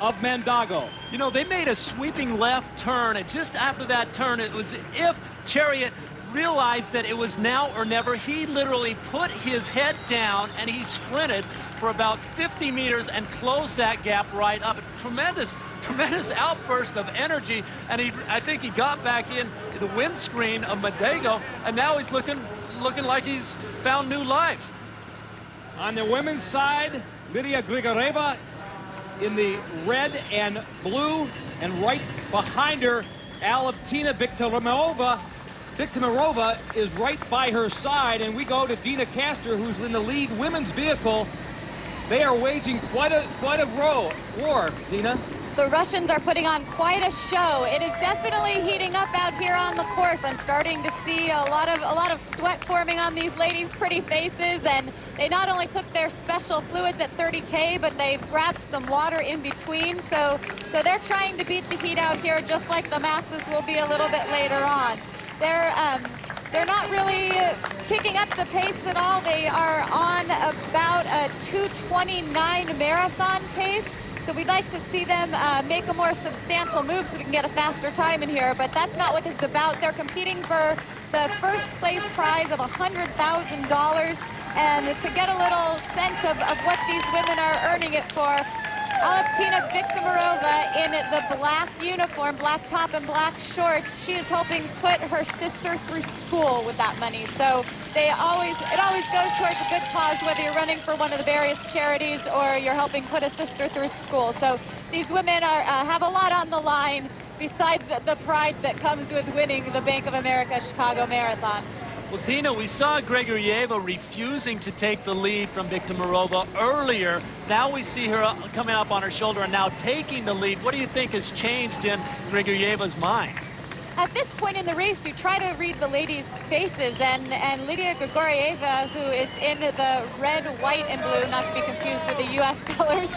of Mondago. You know, they made a sweeping left turn, and just after that turn, it was if Chariot realized that it was now or never. He literally put his head down, and he sprinted for about 50 meters and closed that gap right up. Tremendous outburst of energy, and I think he got back in the windscreen of Mondago, and now he's looking like he's found new life. On the women's side, Lydia Grigoreva in the red and blue, and right behind her, Alevtina Viktorova is right by her side, and we go to Dina Castor, who's in the lead women's vehicle. They are waging quite a war, Dina. The Russians are putting on quite a show. It is definitely heating up out here on the course. I'm starting to see a lot of sweat forming on these ladies' pretty faces, and they not only took their special fluids at 30K, but they've grabbed some water in between. So they're trying to beat the heat out here, just like the masses will be a little bit later on. They're not really picking up the pace at all. They are on about a 2:29 marathon pace. So we'd like to see them make a more substantial move so we can get a faster time in here, but that's not what this is about. They're competing for the first place prize of $100,000, and to get a little sense of what these women are earning it for, Alaptina Viktomarova in the black uniform, black top and black shorts. She is helping put her sister through school with that money. So it always goes towards a good cause, whether you're running for one of the various charities or you're helping put a sister through school. So these women have a lot on the line besides the pride that comes with winning the Bank of America Chicago Marathon. Well, Dina, we saw Grigorieva refusing to take the lead from Viktomarova earlier. Now we see her coming up on her shoulder and now taking the lead. What do you think has changed in Grigorieva's mind? At this point in the race, you try to read the ladies' faces, and Lydia Grigorieva, who is in the red, white, and blue, not to be confused with the U.S. colors,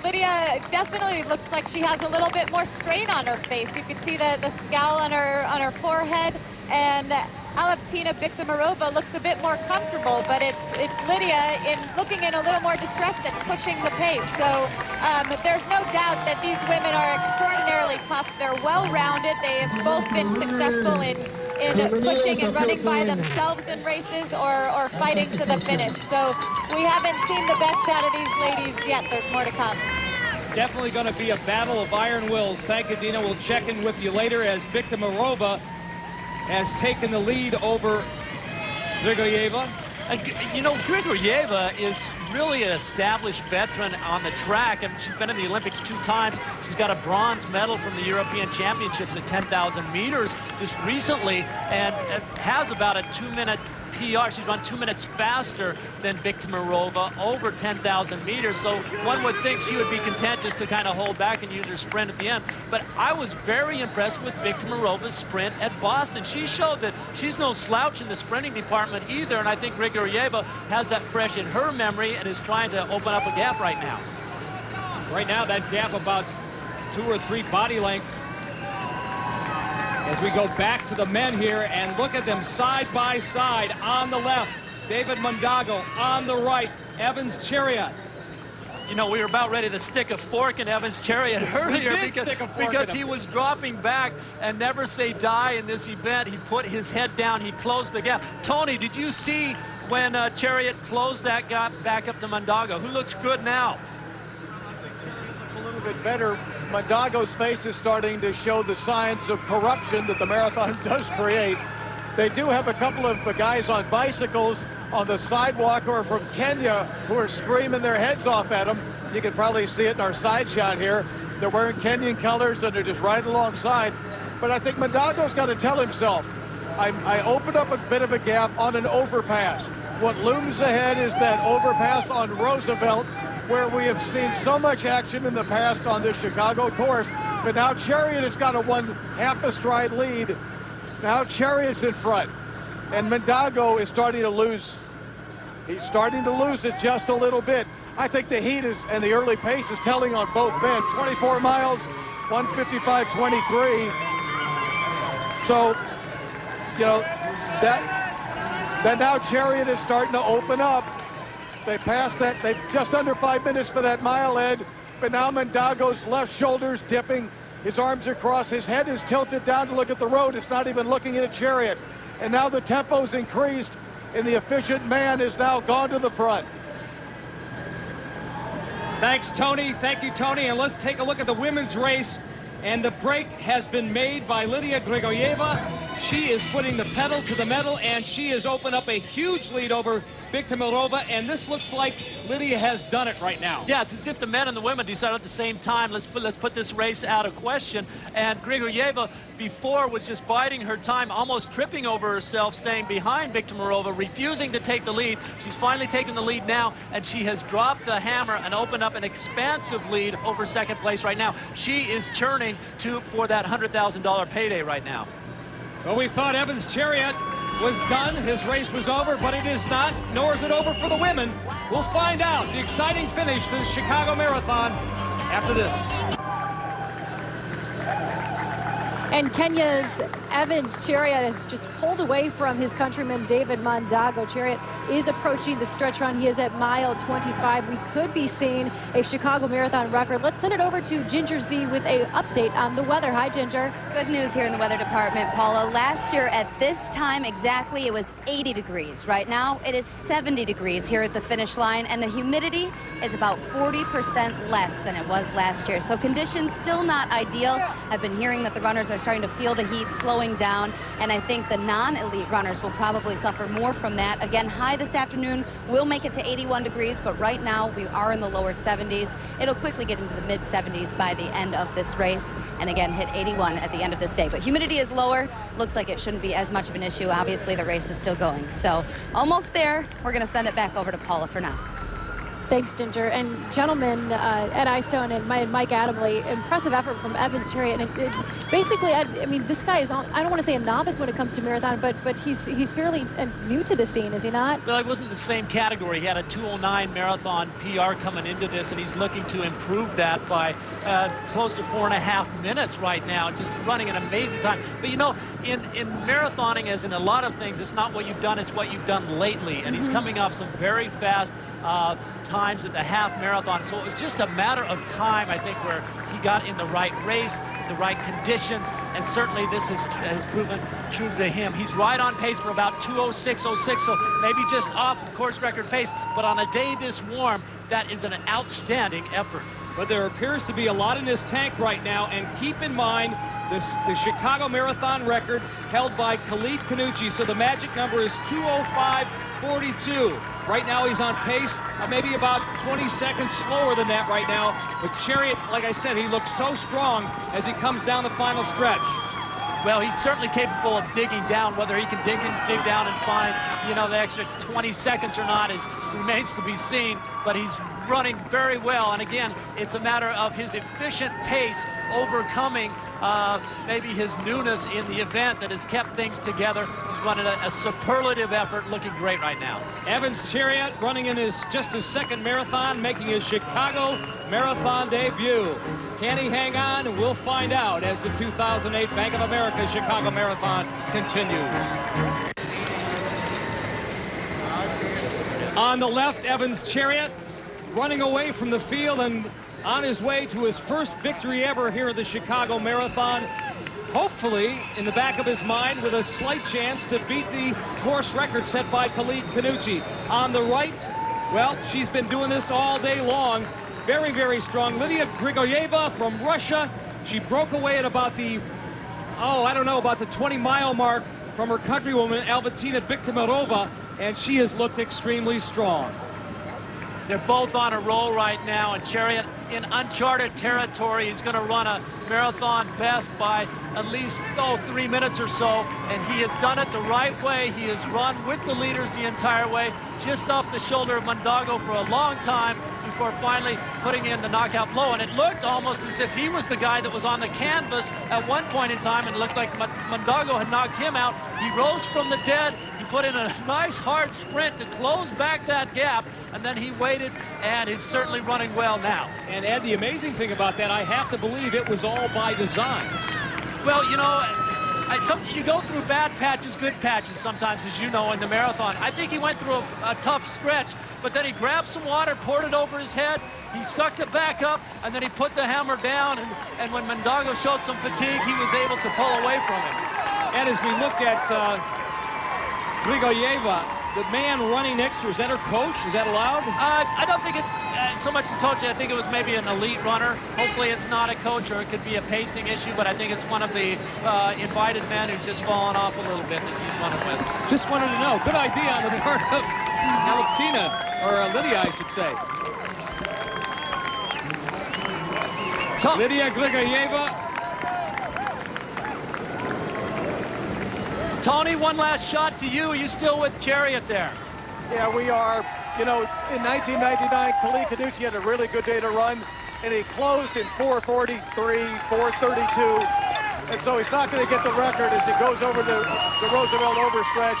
Lydia definitely looks like she has a little bit more strain on her face. You can see the scowl on her forehead, and Alaptina Viktomarova looks a bit more comfortable, but it's Lydia looking in a little more distress that's pushing the pace. So there's no doubt that these women are extraordinarily tough. They're well-rounded. They have both been successful in pushing and running by themselves in races or fighting to the finish. So we haven't seen the best out of these ladies yet. There's more to come. It's definitely going to be a battle of iron wills. Thank you, Dina. We'll check in with you later as Viktomarova has taken the lead over Grigorieva. And, you know, Grigorieva is really an established veteran on the track, and she's been in the Olympics 2 times. She's got a bronze medal from the European Championships at 10,000 meters just recently, and has about a 2-minute PR. She's run 2 minutes faster than Viktomarova over 10,000 meters. So one would think she would be content just to kind of hold back and use her sprint at the end. But I was very impressed with Viktomarova's sprint at Boston. She showed that she's no slouch in the sprinting department either. And I think Grigorieva has that fresh in her memory and is trying to open up a gap right now. Right now, that gap about 2 or 3 body lengths. As we go back to the men here and look at them side by side. On the left, David Mondago. On the right, Evans Chariot. You know, we were about ready to stick a fork in Evans Chariot earlier because he was dropping back, and never say die in this event. He put his head down. He closed the gap. Tony, did you see when Chariot closed that gap back up to Mondago? Who looks good now? A little bit better. Mondago's face is starting to show the signs of corruption that the marathon does create. They do have a couple of guys on bicycles on the sidewalk who are from Kenya who are screaming their heads off at them. You can probably see it in our side shot here. They're wearing Kenyan colors and they're just right alongside. But I think Mondago's got to tell himself, I opened up a bit of a gap on an overpass. What looms ahead is that overpass on Roosevelt, where we have seen so much action in the past on this Chicago course. But now Chariot has got a 1/2 a stride lead. Now Chariot's in front. And Mondago is starting to lose. He's starting to lose it just a little bit. I think the heat is and the early pace is telling on both men. 24 miles, 1:55.23. So, you know, that now Chariot is starting to open up. They passed that, they've just under 5 minutes for that mile, Ed, but now Mondago's left shoulder's dipping, his arms are crossed, his head is tilted down to look at the road, it's not even looking at a Chariot. And now the tempo's increased, and the efficient man is now gone to the front. Thanks, Tony. Thank you, Tony. And let's take a look at the women's race. And the break has been made by Lydia Grigorieva. She is putting the pedal to the metal, and she has opened up a huge lead over Viktomarova, and this looks like Lydia has done it right now. Yeah, it's as if the men and the women decided at the same time, let's put this race out of question. And Grigorieva before was just biding her time, almost tripping over herself, staying behind Viktomarova, refusing to take the lead. She's finally taken the lead now, and she has dropped the hammer and opened up an expansive lead over second place right now. She is churning for that $100,000 payday right now. Well, we thought Evans Chariot was done. His race was over, but it is not, nor is it over for the women. We'll find out the exciting finish to the Chicago Marathon after this. And Kenya's Evans Chariot has just pulled away from his countryman David Mondago. Chariot is approaching the stretch run. He is at mile 25. We could be seeing a Chicago Marathon record. Let's send it over to Ginger Z with a update on the weather. Hi, Ginger. Good news here in the weather department, Paula. Last year at this time exactly, it was 80 degrees. Right now, it is 70 degrees here at the finish line, and the humidity is about 40% less than it was last year. So conditions still not ideal. I've been hearing that the runners are starting to feel the heat slowing down, and I think the non-elite runners will probably suffer more from that. Again, high this afternoon will make it to 81 degrees, but right now we are in the lower 70s. It'll quickly get into the mid 70s by the end of this race, and again hit 81 at the end of this day. But humidity is lower. Looks like it shouldn't be as much of an issue. Obviously the race is still going, so almost there. We're going to send it back over to Paula for now. Thanks, Ginger. And gentlemen, Ed Eyestone and Mike Adamley, impressive effort from Evans Chariot. And basically, I mean, this guy is, I don't want to say a novice when it comes to marathon, but he's fairly new to the scene, is he not? Well, it wasn't the same category. He had a 2:09 marathon PR coming into this, and he's looking to improve that by close to 4.5 minutes right now, just running an amazing time. But, you know, in marathoning, as in a lot of things, it's not what you've done, it's what you've done lately. And he's coming off some very fast times at the half marathon. So it was just a matter of time, I think, where he got in the right race, the right conditions, and certainly this has proven true to him. He's right on pace for about 2:06.06, so maybe just off the course record pace, but on a day this warm, that is an outstanding effort. But there appears to be a lot in his tank right now, and keep in mind the Chicago Marathon record held by Khalid Kanuchi, so the magic number is 2:05.42. Right now he's on pace, maybe about 20 seconds slower than that right now. But Chariot, like I said, he looks so strong as he comes down the final stretch. Well, he's certainly capable of digging down. Whether he can dig down and find, you know, the extra 20 seconds or not remains to be seen. But he's running very well. And again, it's a matter of his efficient pace overcoming maybe his newness in the event that has kept things together. He's running a superlative effort, looking great right now. Evans Chariot running in just his second marathon, making his Chicago Marathon debut. Can he hang on? We'll find out as the 2008 Bank of America Chicago Marathon continues. On the left, Evans Chariot running away from the field and on his way to his first victory ever here at the Chicago Marathon. Hopefully, in the back of his mind, with a slight chance to beat the course record set by Khalid Kanuchi. On the right, well, she's been doing this all day long. Very, very strong. Lydia Grigoyeva from Russia. She broke away at about the, about the 20-mile mark from her countrywoman, Albertina Biktamirova, and she has looked extremely strong. They're both on a roll right now, and Chariot in uncharted territory. He's going to run a marathon best by at least 3 minutes or so, and he has done it the right way. He has run with the leaders the entire way, just off the shoulder of Mondago for a long time before finally putting in the knockout blow. And it looked almost as if he was the guy that was on the canvas at one point in time, and it looked like Mondago had knocked him out. He rose from the dead. He put in a nice hard sprint to close back that gap, and then he waited, and he's certainly running well now. And Ed, the amazing thing about that, I have to believe it was all by design. Well, you know, you go through bad patches, good patches sometimes, as you know, in the marathon. I think he went through a tough stretch, but then he grabbed some water, poured it over his head, he sucked it back up, and then he put the hammer down, and when Mondago showed some fatigue, he was able to pull away from him. And as we look at Grigoyeva, the man running next to her, is that her coach? Is that allowed? I don't think it's so much the coach. I think it was maybe an elite runner. Hopefully it's not a coach, or it could be a pacing issue, but I think it's one of the invited men who's just fallen off a little bit that he's running with. Just wanted to know. Good idea on the part of Albertina, or Lydia, I should say. Lydia Grigoyeva. Tony, one last shot to you. Are you still with Chariot there? Yeah, we are. You know, in 1999, Khalid Kanuchi had a really good day to run, and he closed in 4:43, 4:32. And so he's not going to get the record as he goes over the Roosevelt overstretch.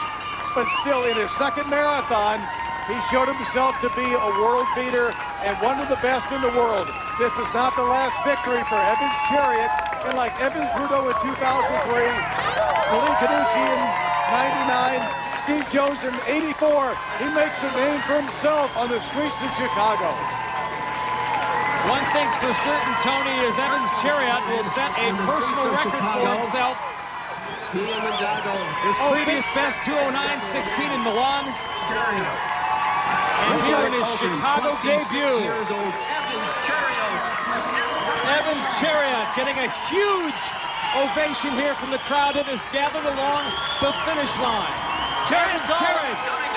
But still, in his second marathon, he showed himself to be a world beater and one of the best in the world. This is not the last victory for Evans Chariot. And like Evans Rudo in 2003, Malik Caducci in 99. Steve Jones in 84. He makes a name for himself on the streets of Chicago. One thing's for certain, Tony, is Evans Chariot will set a personal record for himself. His previous best, 209.16 in Milan. And here in his Chicago debut, Evans Chariot getting a huge ovation here from the crowd that is gathered along the finish line. Chariot's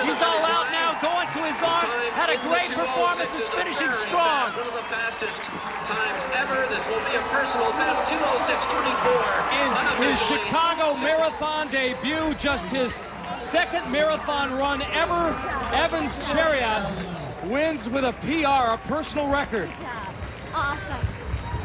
he's all out now, going to his arms, had a great performance, is finishing strong. One of the fastest times ever. This will be a personal best, 2:06.24. In his Chicago Marathon debut, just his second marathon run ever, Evans Chariot wins with a PR, a personal record. Awesome.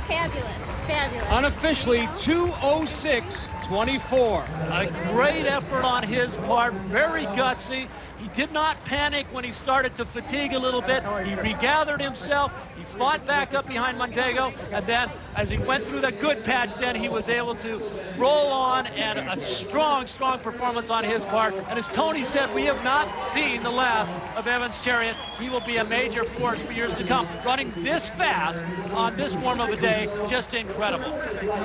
Fabulous. Fabulous. Unofficially, 2:06.24. A great effort on his part, very gutsy. He did not panic when he started to fatigue a little bit. He regathered himself. He fought back up behind Mondego, and then as he went through the good patch, then he was able to roll on, and a strong, strong performance on his part. And as Tony said, we have not seen the last of Evans Chariot. He will be a major force for years to come. Running this fast on this warm of a day, just incredible.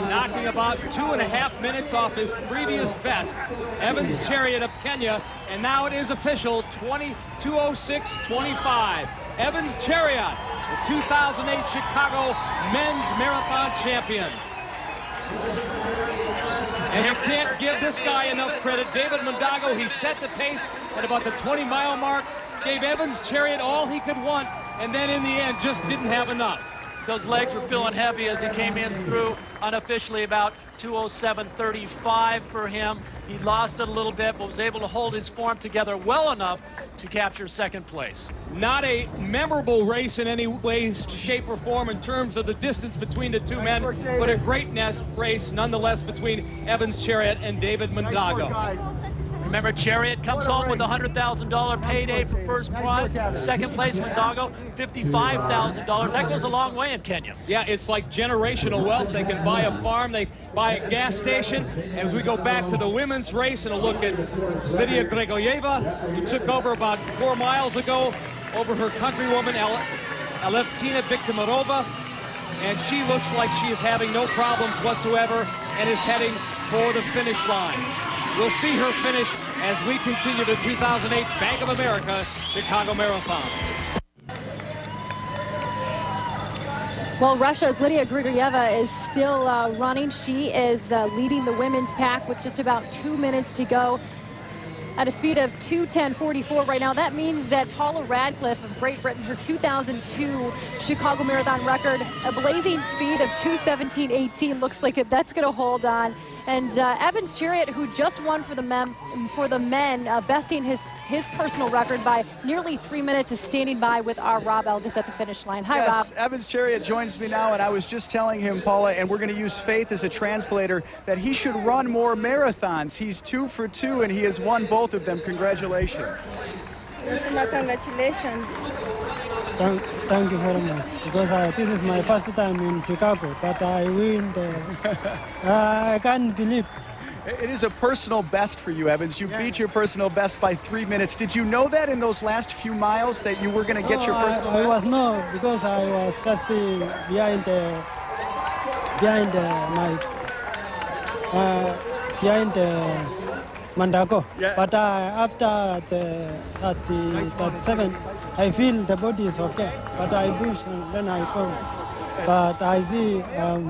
Knocking about 2.5 minutes off his previous best. Evans Chariot of Kenya, and now it is official, 2:06.25. Evans Chariot, the 2008 Chicago Men's Marathon Champion. And you can't give this guy enough credit. David Mondago, he set the pace at about the 20-mile mark, gave Evans Chariot all he could want, and then in the end just didn't have enough. Those legs were feeling heavy as he came in through unofficially about 2:07.35 for him. He lost it a little bit, but was able to hold his form together well enough to capture second place. Not a memorable race in any way, shape, or form in terms of the distance between the two men, but a great race nonetheless between Evans Chariot and David Mondago. Remember, Chariot comes home with a $100,000 payday for first prize. Second place, Mondago, $55,000. That goes a long way in Kenya. Yeah, it's like generational wealth. They can buy a farm, they buy a gas station. And as we go back to the women's race and a look at Lydia Gregoyeva, who took over about 4 miles ago over her countrywoman, Alevtina Viktimirova. And she looks like she is having no problems whatsoever and is heading for the finish line. We'll see her finish as we continue the 2008 Bank of America Chicago Marathon. Well, Russia's Lydia Grigorieva is still running. She is leading the women's pack with just about 2 minutes to go at a speed of 2:10.44 right now. That means that Paula Radcliffe of Great Britain, her 2002 Chicago Marathon record, a blazing speed of 2:17.18, looks like that's going to hold on. And Evans Chariot, who just won for the men, besting his personal record by nearly 3 minutes, is standing by with our Rob Elvis at the finish line. Hi, yes, Rob. Evans Chariot joins me now, and I was just telling him, Paula, and we're going to use Faith as a translator, that he should run more marathons. He's 2 for 2, and he has won both of them. Congratulations. Congratulations. Thank you very much, because this is my first time in Chicago, but I win. I can't believe. It is a personal best for you, Evans. You beat your personal best by 3 minutes. Did you know that in those last few miles that you were going to get your personal best? I was no, because I was just behind Mondago. Yeah. But after the 37, I feel the body is okay. But I push and then I fall. But I see I'm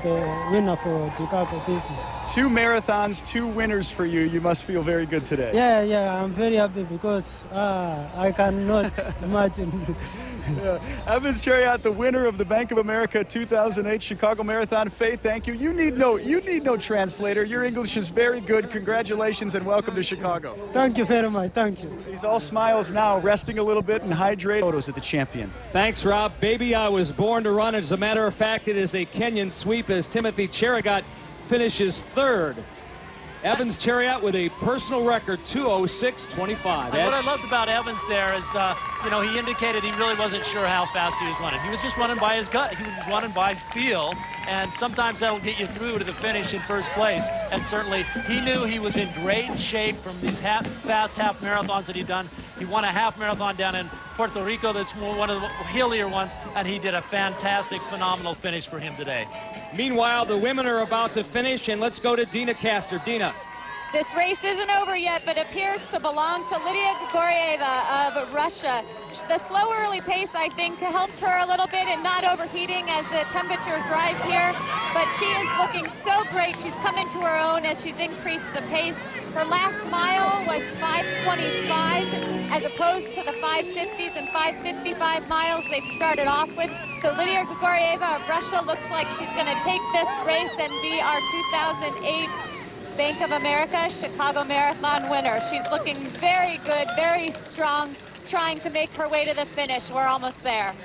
the winner for Chicago this year. 2 marathons, 2 winners for you. You must feel very good today. Yeah, I'm very happy because I cannot imagine. Yeah. Evans Chariot, the winner of the Bank of America 2008 Chicago Marathon. Faith, thank you. You need no translator. Your English is very good. Congratulations and welcome to Chicago. Thank you very much. Thank you. He's all smiles now, resting a little bit and hydrated. Photos of the champion. Thanks, Rob. Baby, I was born to run. As a matter of fact, it is a Kenyan sweep as Timothy Cherigot finishes third. Evans Chariot with a personal record, 2:06.25. What I loved about Evans there is you know, he indicated he really wasn't sure how fast he was running. He was just running by his gut. He was running by feel, and sometimes that'll get you through to the finish in first place. And certainly he knew he was in great shape from these fast half marathons that he'd done. He won a half marathon down in Puerto Rico. That's one of the hillier ones, and he did a fantastic, phenomenal finish for him today. Meanwhile, the women are about to finish, and let's go to Dina Castor. Dina. This race isn't over yet, but appears to belong to Lydia Grigorieva of Russia. The slow early pace, I think, helped her a little bit in not overheating as the temperatures rise here, but she is looking so great. She's come into her own as she's increased the pace. Her last mile was 5:25 as opposed to the 5:50s and 5:55 miles they've started off with. So Lydia Grigorieva of Russia looks like she's going to take this race and be our 2008 Bank of America Chicago Marathon winner. She's looking very good, very strong, trying to make her way to the finish. We're almost there.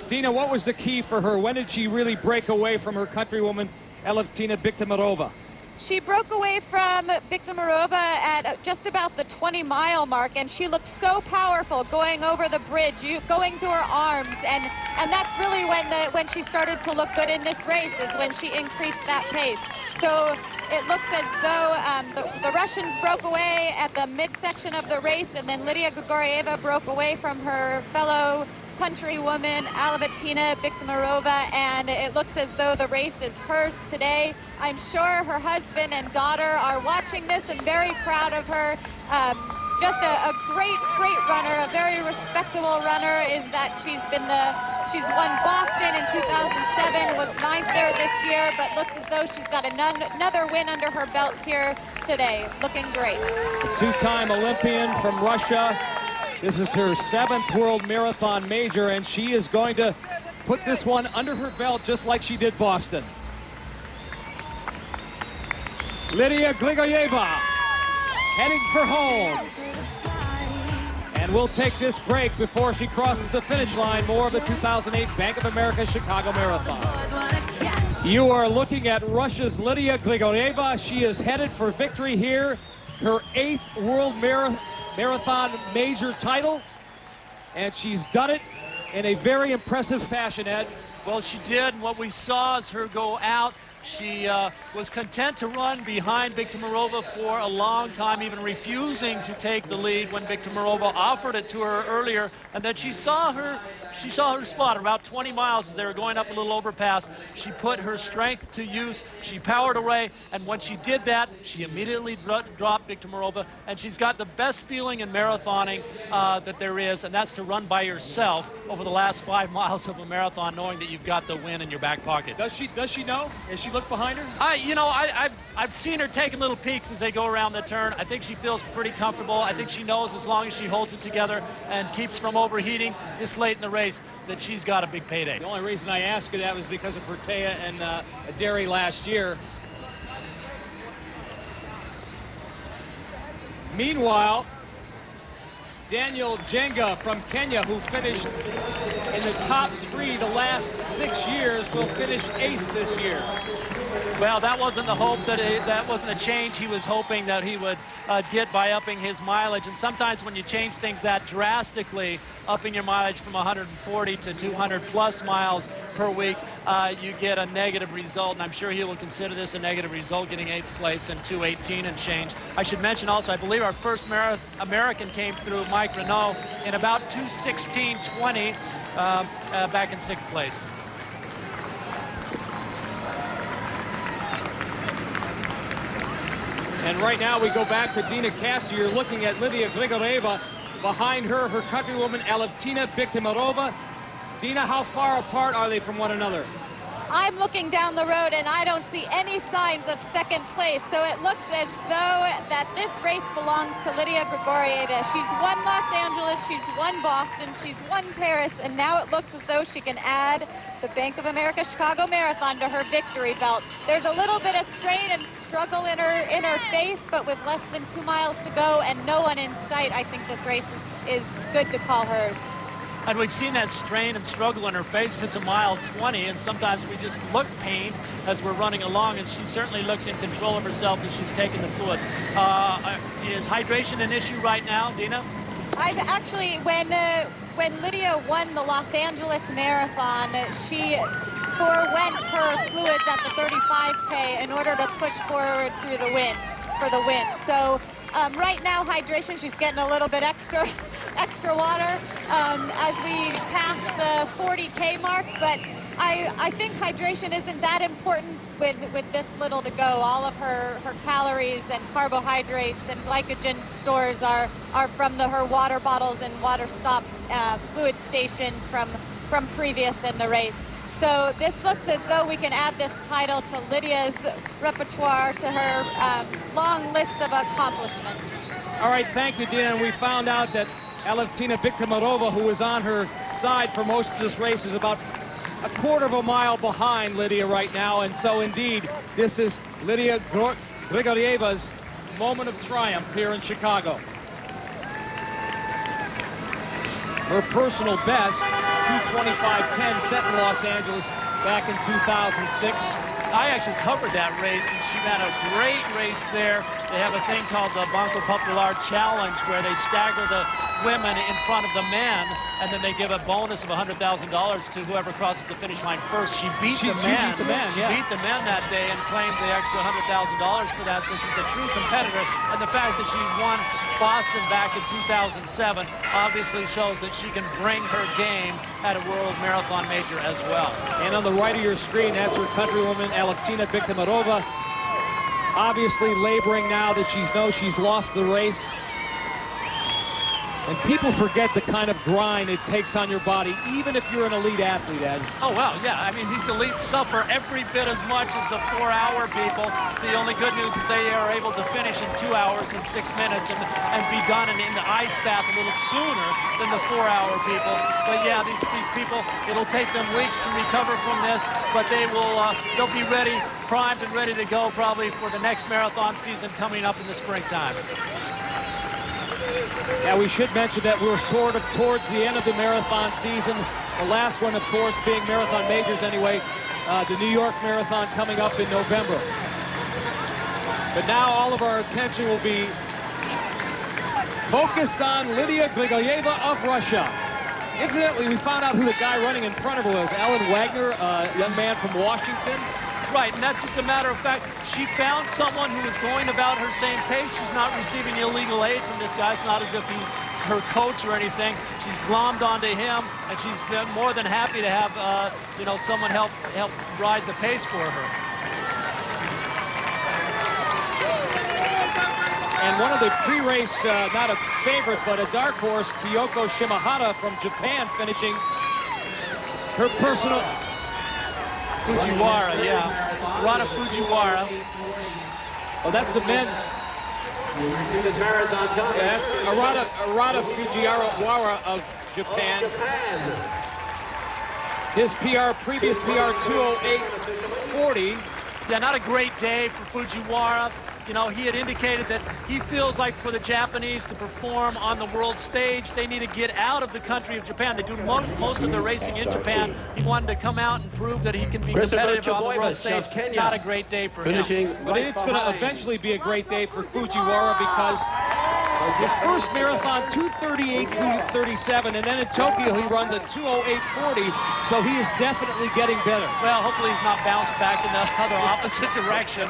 Dina, what was the key for her? When did she really break away from her countrywoman, Alevtina Biktamirova? She broke away from Biktamirova at just about the 20-mile mark, and she looked so powerful going over the bridge, going to her arms, and that's really when she started to look good in this race, is when she increased that pace. So it looks as though the Russians broke away at the midsection of the race, and then Lydia Grigorieva broke away from her fellow countrywoman Alevtina Biktamirova, and it looks as though the race is hers today. I'm sure her husband and daughter are watching this and very proud of her. Just a great runner, a very respectable runner. Is that she's won Boston in 2007, was 9th there this year, but looks as though she's got another win under her belt here today. Looking great. Two-time Olympian from Russia. This is her 7th World Marathon Major, and she is going to put this one under her belt just like she did Boston. Lydia Grigorieva heading for home. And we'll take this break before she crosses the finish line. More of the 2008 Bank of America Chicago Marathon. You are looking at Russia's Lydia Grigorieva. She is headed for victory here. Her 8th World Marathon Major title. And she's done it in a very impressive fashion, Ed. Well, she did. And what we saw is her go out. She was content to run behind Biktamirova for a long time, even refusing to take the lead when Biktamirova offered it to her earlier. And then she saw her spot about 20 miles as they were going up a little overpass. She put her strength to use. She powered away, and when she did that, she immediately dropped Biktamirova. And she's got the best feeling in marathoning that there is, and that's to run by yourself over the last 5 miles of a marathon, knowing that you've got the win in your back pocket. Does she know? Has she looked behind her? I've seen her taking little peeks as they go around the turn. I think she feels pretty comfortable. I think she knows as long as she holds it together and keeps from overheating this late in the race that she's got a big payday. The only reason I asked her that was because of Bertea and Aderi last year. Meanwhile, Daniel Jenga from Kenya, who finished in the top 3 the last 6 years, will finish 8th this year. Well, that wasn't the hope, that wasn't a change he was hoping that he would get by upping his mileage. And sometimes when you change things that drastically, upping your mileage from 140 to 200 plus miles per week, you get a negative result. And I'm sure he will consider this a negative result, getting 8th place in 2:18 and change. I should mention also, I believe our first American came through, Mike Renault, in about 2:16:20 back in 6th place. And right now we go back to Dina Castor. You're looking at Lydia Grigorieva. Behind her, her countrywoman Alevtina Biktamirova. Dina, how far apart are they from one another? I'm looking down the road and I don't see any signs of 2nd place. So it looks as though that this race belongs to Lydia Grigorieva. She's won Los Angeles, she's won Boston, she's won Paris, and now it looks as though she can add the Bank of America Chicago Marathon to her victory belt. There's a little bit of strain and struggle in her face, but with less than 2 miles to go and no one in sight, I think this race is good to call hers. And we've seen that strain and struggle in her face since a mile 20, and sometimes we just look pained as we're running along, and she certainly looks in control of herself as she's taking the fluids. Is hydration an issue right now, Dina? I've actually, when when Lydia won the Los Angeles Marathon, she forwent her fluids at the 35K in order to push forward through the wind, for the win. So right now, hydration, she's getting a little bit extra water as we pass the 40K mark, but I think hydration isn't that important with this little to go. All of her calories and carbohydrates and glycogen stores are from her water bottles and water stops, fluid stations from previous in the race. So this looks as though we can add this title to Lydia's repertoire, to her long list of accomplishments. All right, thank you, Dina. And we found out that Alevtina Biktamarova, who was on her side for most of this race, is about a quarter of a mile behind Lydia right now. And so, indeed, this is Lydia Grigorieva's moment of triumph here in Chicago. Her personal best, 2:25.10, set in Los Angeles back in 2006. I actually covered that race, and she ran a great race there. They have a thing called the Banco Popular Challenge, where they stagger the women in front of the men, and then they give a bonus of $100,000 to whoever crosses the finish line first. She beat the men. She beat the men that day and claimed the extra $100,000 for that, so she's a true competitor. And the fact that she won Boston back in 2007 obviously shows that she can bring her game at a World Marathon Major as well. And on the right of your screen, that's her countrywoman, Alevtina Biktamarova, obviously laboring now that she knows she's lost the race. And people forget the kind of grind it takes on your body, even if you're an elite athlete, Ed. Oh, well, yeah. I mean, these elites suffer every bit as much as the 4-hour people. The only good news is they are able to finish in 2 hours and 6 minutes and be done in the ice bath a little sooner than the 4-hour people. But, yeah, these people, it'll take them weeks to recover from this, but they'll be ready, primed and ready to go probably for the next marathon season coming up in the springtime. Yeah, we should mention that we're sort of towards the end of the marathon season. The last one, of course, being marathon majors anyway, the New York Marathon coming up in November. But now all of our attention will be focused on Lydia Grigorieva of Russia. Incidentally, we found out who the guy running in front of her was, Alan Wagner, a young man from Washington. Right, and that's just a matter of fact. She found someone who is going about her same pace. She's not receiving illegal aid from this guy. It's not as if he's her coach or anything. She's glommed onto him, and she's been more than happy to have someone help ride the pace for her. And one of the pre-race, not a favorite, but a dark horse, Kyoko Shimahara from Japan, finishing her personal... Fujiwara, yeah. Rana Fujiwara. Oh, that's the men's. Yeah, that's Arata Fujiwara of Japan. His PR, previous PR, 2:08.40. Yeah, not a great day for Fujiwara. You know, he had indicated that he feels like for the Japanese to perform on the world stage, they need to get out of the country of Japan. They do most of their racing in Japan. He wanted to come out and prove that he can be competitive on the world stage. Not a great day for him. But it's going to eventually be a great day for Fujiwara because his first marathon, 2:38.37, and then in Tokyo he runs a 2:08.40, so he is definitely getting better. Well, hopefully he's not bounced back in the other opposite direction.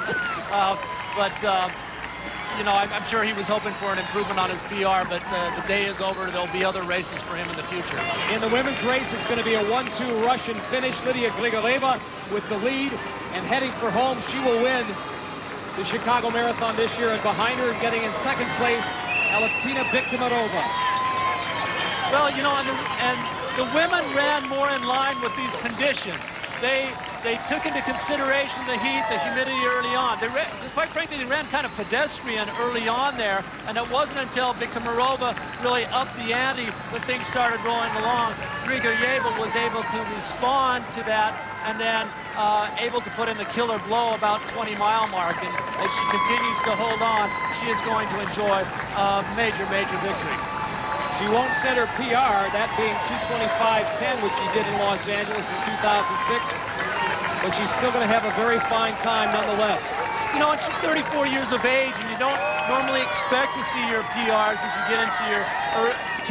I'm sure he was hoping for an improvement on his PR, but the day is over. There'll be other races for him in the future. In the women's race, it's going to be a 1-2 Russian finish. Lydia Grigorieva with the lead and heading for home. She will win the Chicago Marathon this year, and behind her, getting in second place, Alevtina Biktamarova. Well, and the women ran more in line with these conditions. They took into consideration the heat, the humidity early on. Quite frankly, they ran kind of pedestrian early on there, and it wasn't until Biktamarova really upped the ante when things started rolling along. Grigorieva was able to respond to that, and then able to put in the killer blow about 20-mile mark. And as she continues to hold on, she is going to enjoy a major, major victory. She won't set her PR, that being 2:25.10, which she did in Los Angeles in 2006. But she's still going to have a very fine time nonetheless. And she's 34 years of age, and you don't normally expect to see your PRs as you get into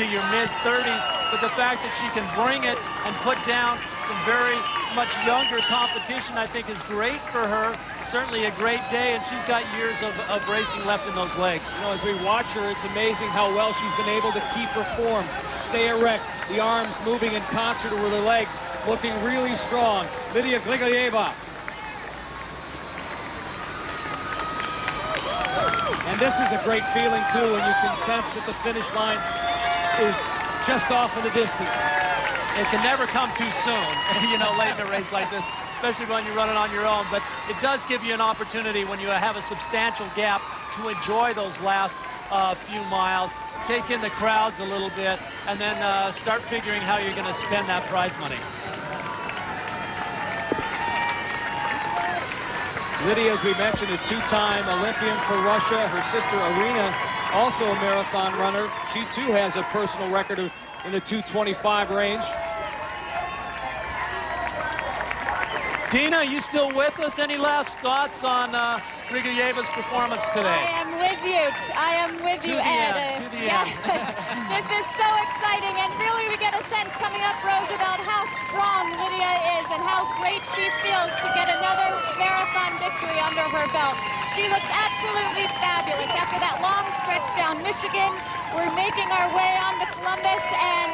your mid-30s, but the fact that she can bring it and put down some very much younger competition, I think, is great for her. Certainly a great day, and she's got years of racing left in those legs. You know, as we watch her, it's amazing how well she's been able to keep her form, stay erect, the arms moving in concert with her legs, looking really strong. Lydia Gligoyeva. And this is a great feeling, too, when you can sense that the finish line is just off in the distance. It can never come too soon, you know, late in a race like this, especially when you run it on your own. But it does give you an opportunity when you have a substantial gap to enjoy those last few miles, take in the crowds a little bit, and then start figuring how you're going to spend that prize money. Lydia, as we mentioned, a two-time Olympian for Russia. Her sister, Irina, also a marathon runner. She, too, has a personal record in the 2:25 range. Dina, you still with us? Any last thoughts on Grigoyeva's performance today? I am with you. I am with you, Ed. To the end. This is so exciting, and really we get a sense coming up, Rose, about how strong Lydia is and how great she feels to get another marathon victory under her belt. She looks absolutely fabulous. After that long stretch down Michigan, we're making our way on to Columbus, and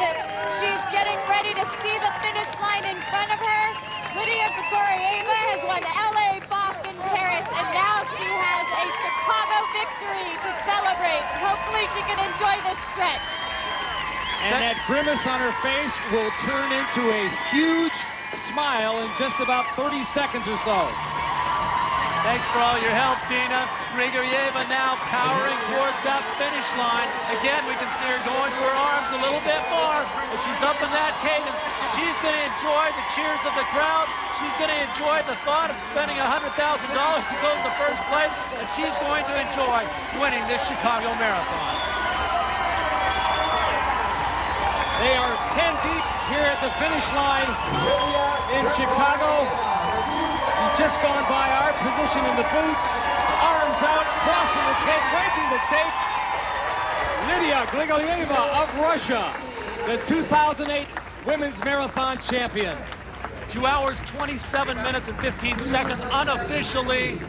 she's getting ready to see the finish line in front of her. Lydia Gligoyeva has won LA, Boston, Paris, and now she has a Chicago victory to celebrate. Hopefully she can enjoy this stretch. And that grimace on her face will turn into a huge smile in just about 30 seconds or so. Thanks for all your help, Dina. Grigoyeva now powering towards that finish line. Again, we can see her going to her arms a little bit more, but she's up in that cadence. She's going to enjoy the cheers of the crowd. She's going to enjoy the thought of spending $100,000 to go to the first place, and she's going to enjoy winning this Chicago Marathon. They are 10 deep here at the finish line in Chicago. She's just gone by our position in the booth. Arms out, crossing the tape, breaking the tape. Lydia Gligoyeva of Russia, the 2008 Women's Marathon Champion. 2 hours, 27 minutes, and 15 seconds unofficially.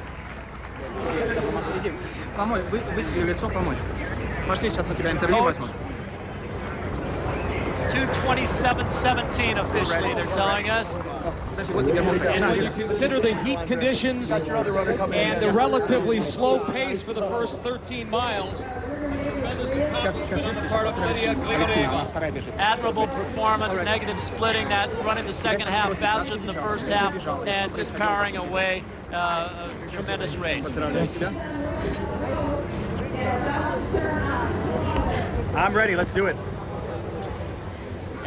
Помой, вытри лицо, помой. Пошли, сейчас у тебя интервью возьмут. 2:27:17 officially, they're telling us. And when you consider the heat conditions and the relatively slow pace for the first 13 miles, a tremendous accomplishment on the part of Lydia Gligoyeva. Admirable performance, negative splitting that, running the second half faster than the first half, and just powering away a tremendous race. I'm ready, let's do it.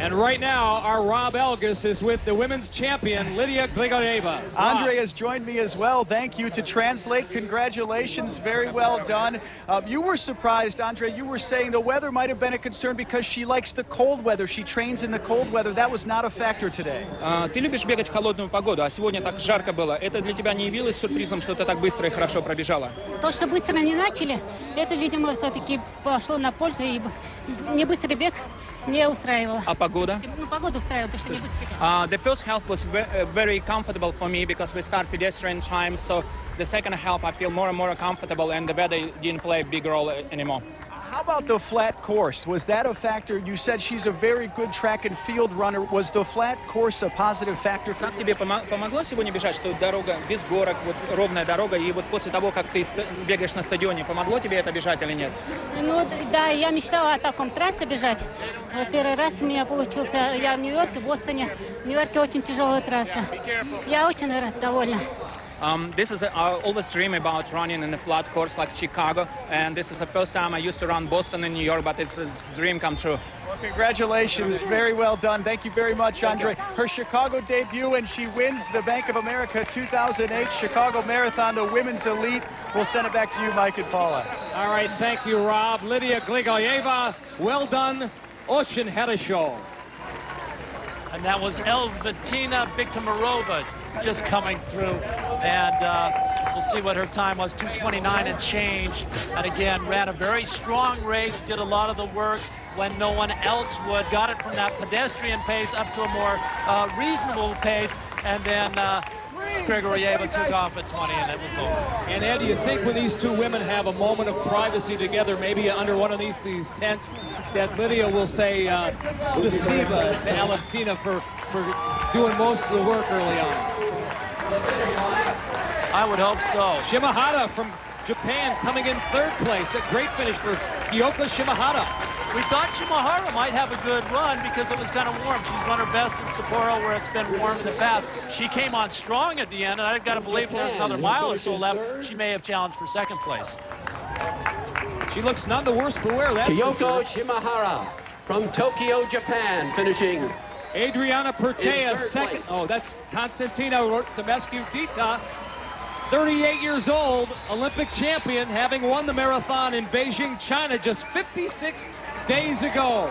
And right now, our Rob Elgas is with the women's champion, Lydia Gligoyeva. Andre has joined me as well. Thank you. To translate, congratulations. Very well done. You were surprised, Andre. You were saying the weather might have been a concern because she likes the cold weather. She trains in the cold weather. That was not a factor today. Ты любишь бегать в холодную погоду, а сегодня так жарко было. Это для тебя не явилось сюрпризом, что ты так быстро и хорошо пробежала? То, что быстро не начали, это, видимо, все-таки пошло на пользу, и не быстрый бег не устраивал. А погода? Ну, погода устраивала, то, что не быстрый бег. The first half was very comfortable for me because we start pedestrian time, so the second half I feel more and more comfortable, and the weather didn't play a big role anymore. How about the flat course? Was that a factor? You said she's a very good track and field runner. Was the flat course a positive factor for you? Как тебе помогло сегодня бежать, что дорога без горок, вот ровная дорога, и вот после того, как ты бегаешь на стадионе, помогло тебе это бежать или нет? Ну, да, я мечтала о таком трассе бежать. Вот первый раз у меня получился, я в Нью-Йорке, в Бостоне. В Нью-Йорке очень тяжелая трасса. Я очень довольна. This is I always dream about running in a flat course like Chicago, and this is the first time I used to run Boston and New York, but it's a dream come true. Well, congratulations. Very well done. Thank you very much, Andre. Her Chicago debut, and she wins the Bank of America 2008 Chicago Marathon, the women's elite. We'll send it back to you, Mike and Paula. All right, thank you, Rob. Lydia Gligoyeva, well done. Очень хорошо. And that was Elvatina Viktomarova just coming through. And We'll see what her time was, 2:29 and change. And again, ran a very strong race, did a lot of the work when no one else would. Got it from that pedestrian pace up to a more reasonable pace. And then Grigorieva took off at 20, and it was over. And Ed, do you think when these two women have a moment of privacy together, maybe under one of these tents, that Lydia will say spasiba to Alevtina for doing most of the work early on? I would hope so. Shimahara from Japan coming in third place. A great finish for Kyoka Shimahara. We thought Shimahara might have a good run because it was kind of warm. She's run her best in Sapporo where it's been warm in the past. She came on strong at the end, and I've got to believe there's another mile or so left. She may have challenged for second place. She looks none the worse for wear, that's for sure. Kyoko Shimahara from Tokyo, Japan, finishing. Adriana Pertea second. Oh, that's Konstantina Tomescu-Dita. 38 years old, Olympic champion, having won the marathon in Beijing, China just 56 days ago.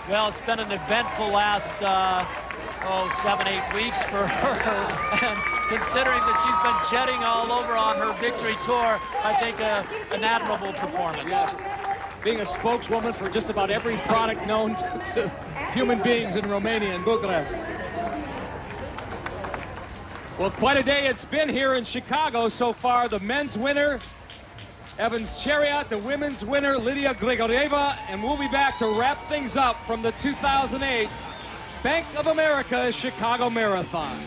Well, it's been an eventful last 7-8 weeks for her. And considering that she's been jetting all over on her victory tour, I think an admirable performance. Yeah. Being a spokeswoman for just about every product known to human beings in Romania and Bucharest. Well, quite a day it's been here in Chicago so far. The men's winner, Evans Chariot, the women's winner, Lydia Grigorieva, and we'll be back to wrap things up from the 2008 Bank of America Chicago Marathon.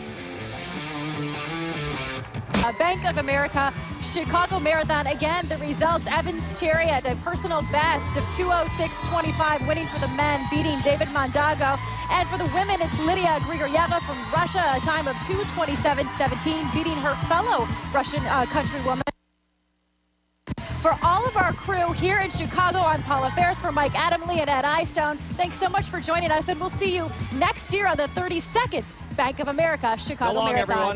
Bank of America Chicago Marathon. Again, the results: Evans Chariot, a personal best of 2:06:25, winning for the men, beating David Mondago. And for the women, it's Lydia Grigorieva from Russia, a time of 2:27:17, beating her fellow Russian countrywoman. For all of our crew here in Chicago, I'm Paula Ferris, for Mike Adamley and Ed Eyestone. Thanks so much for joining us, and we'll see you next year on the 32nd Bank of America Chicago So long, Marathon. everyone.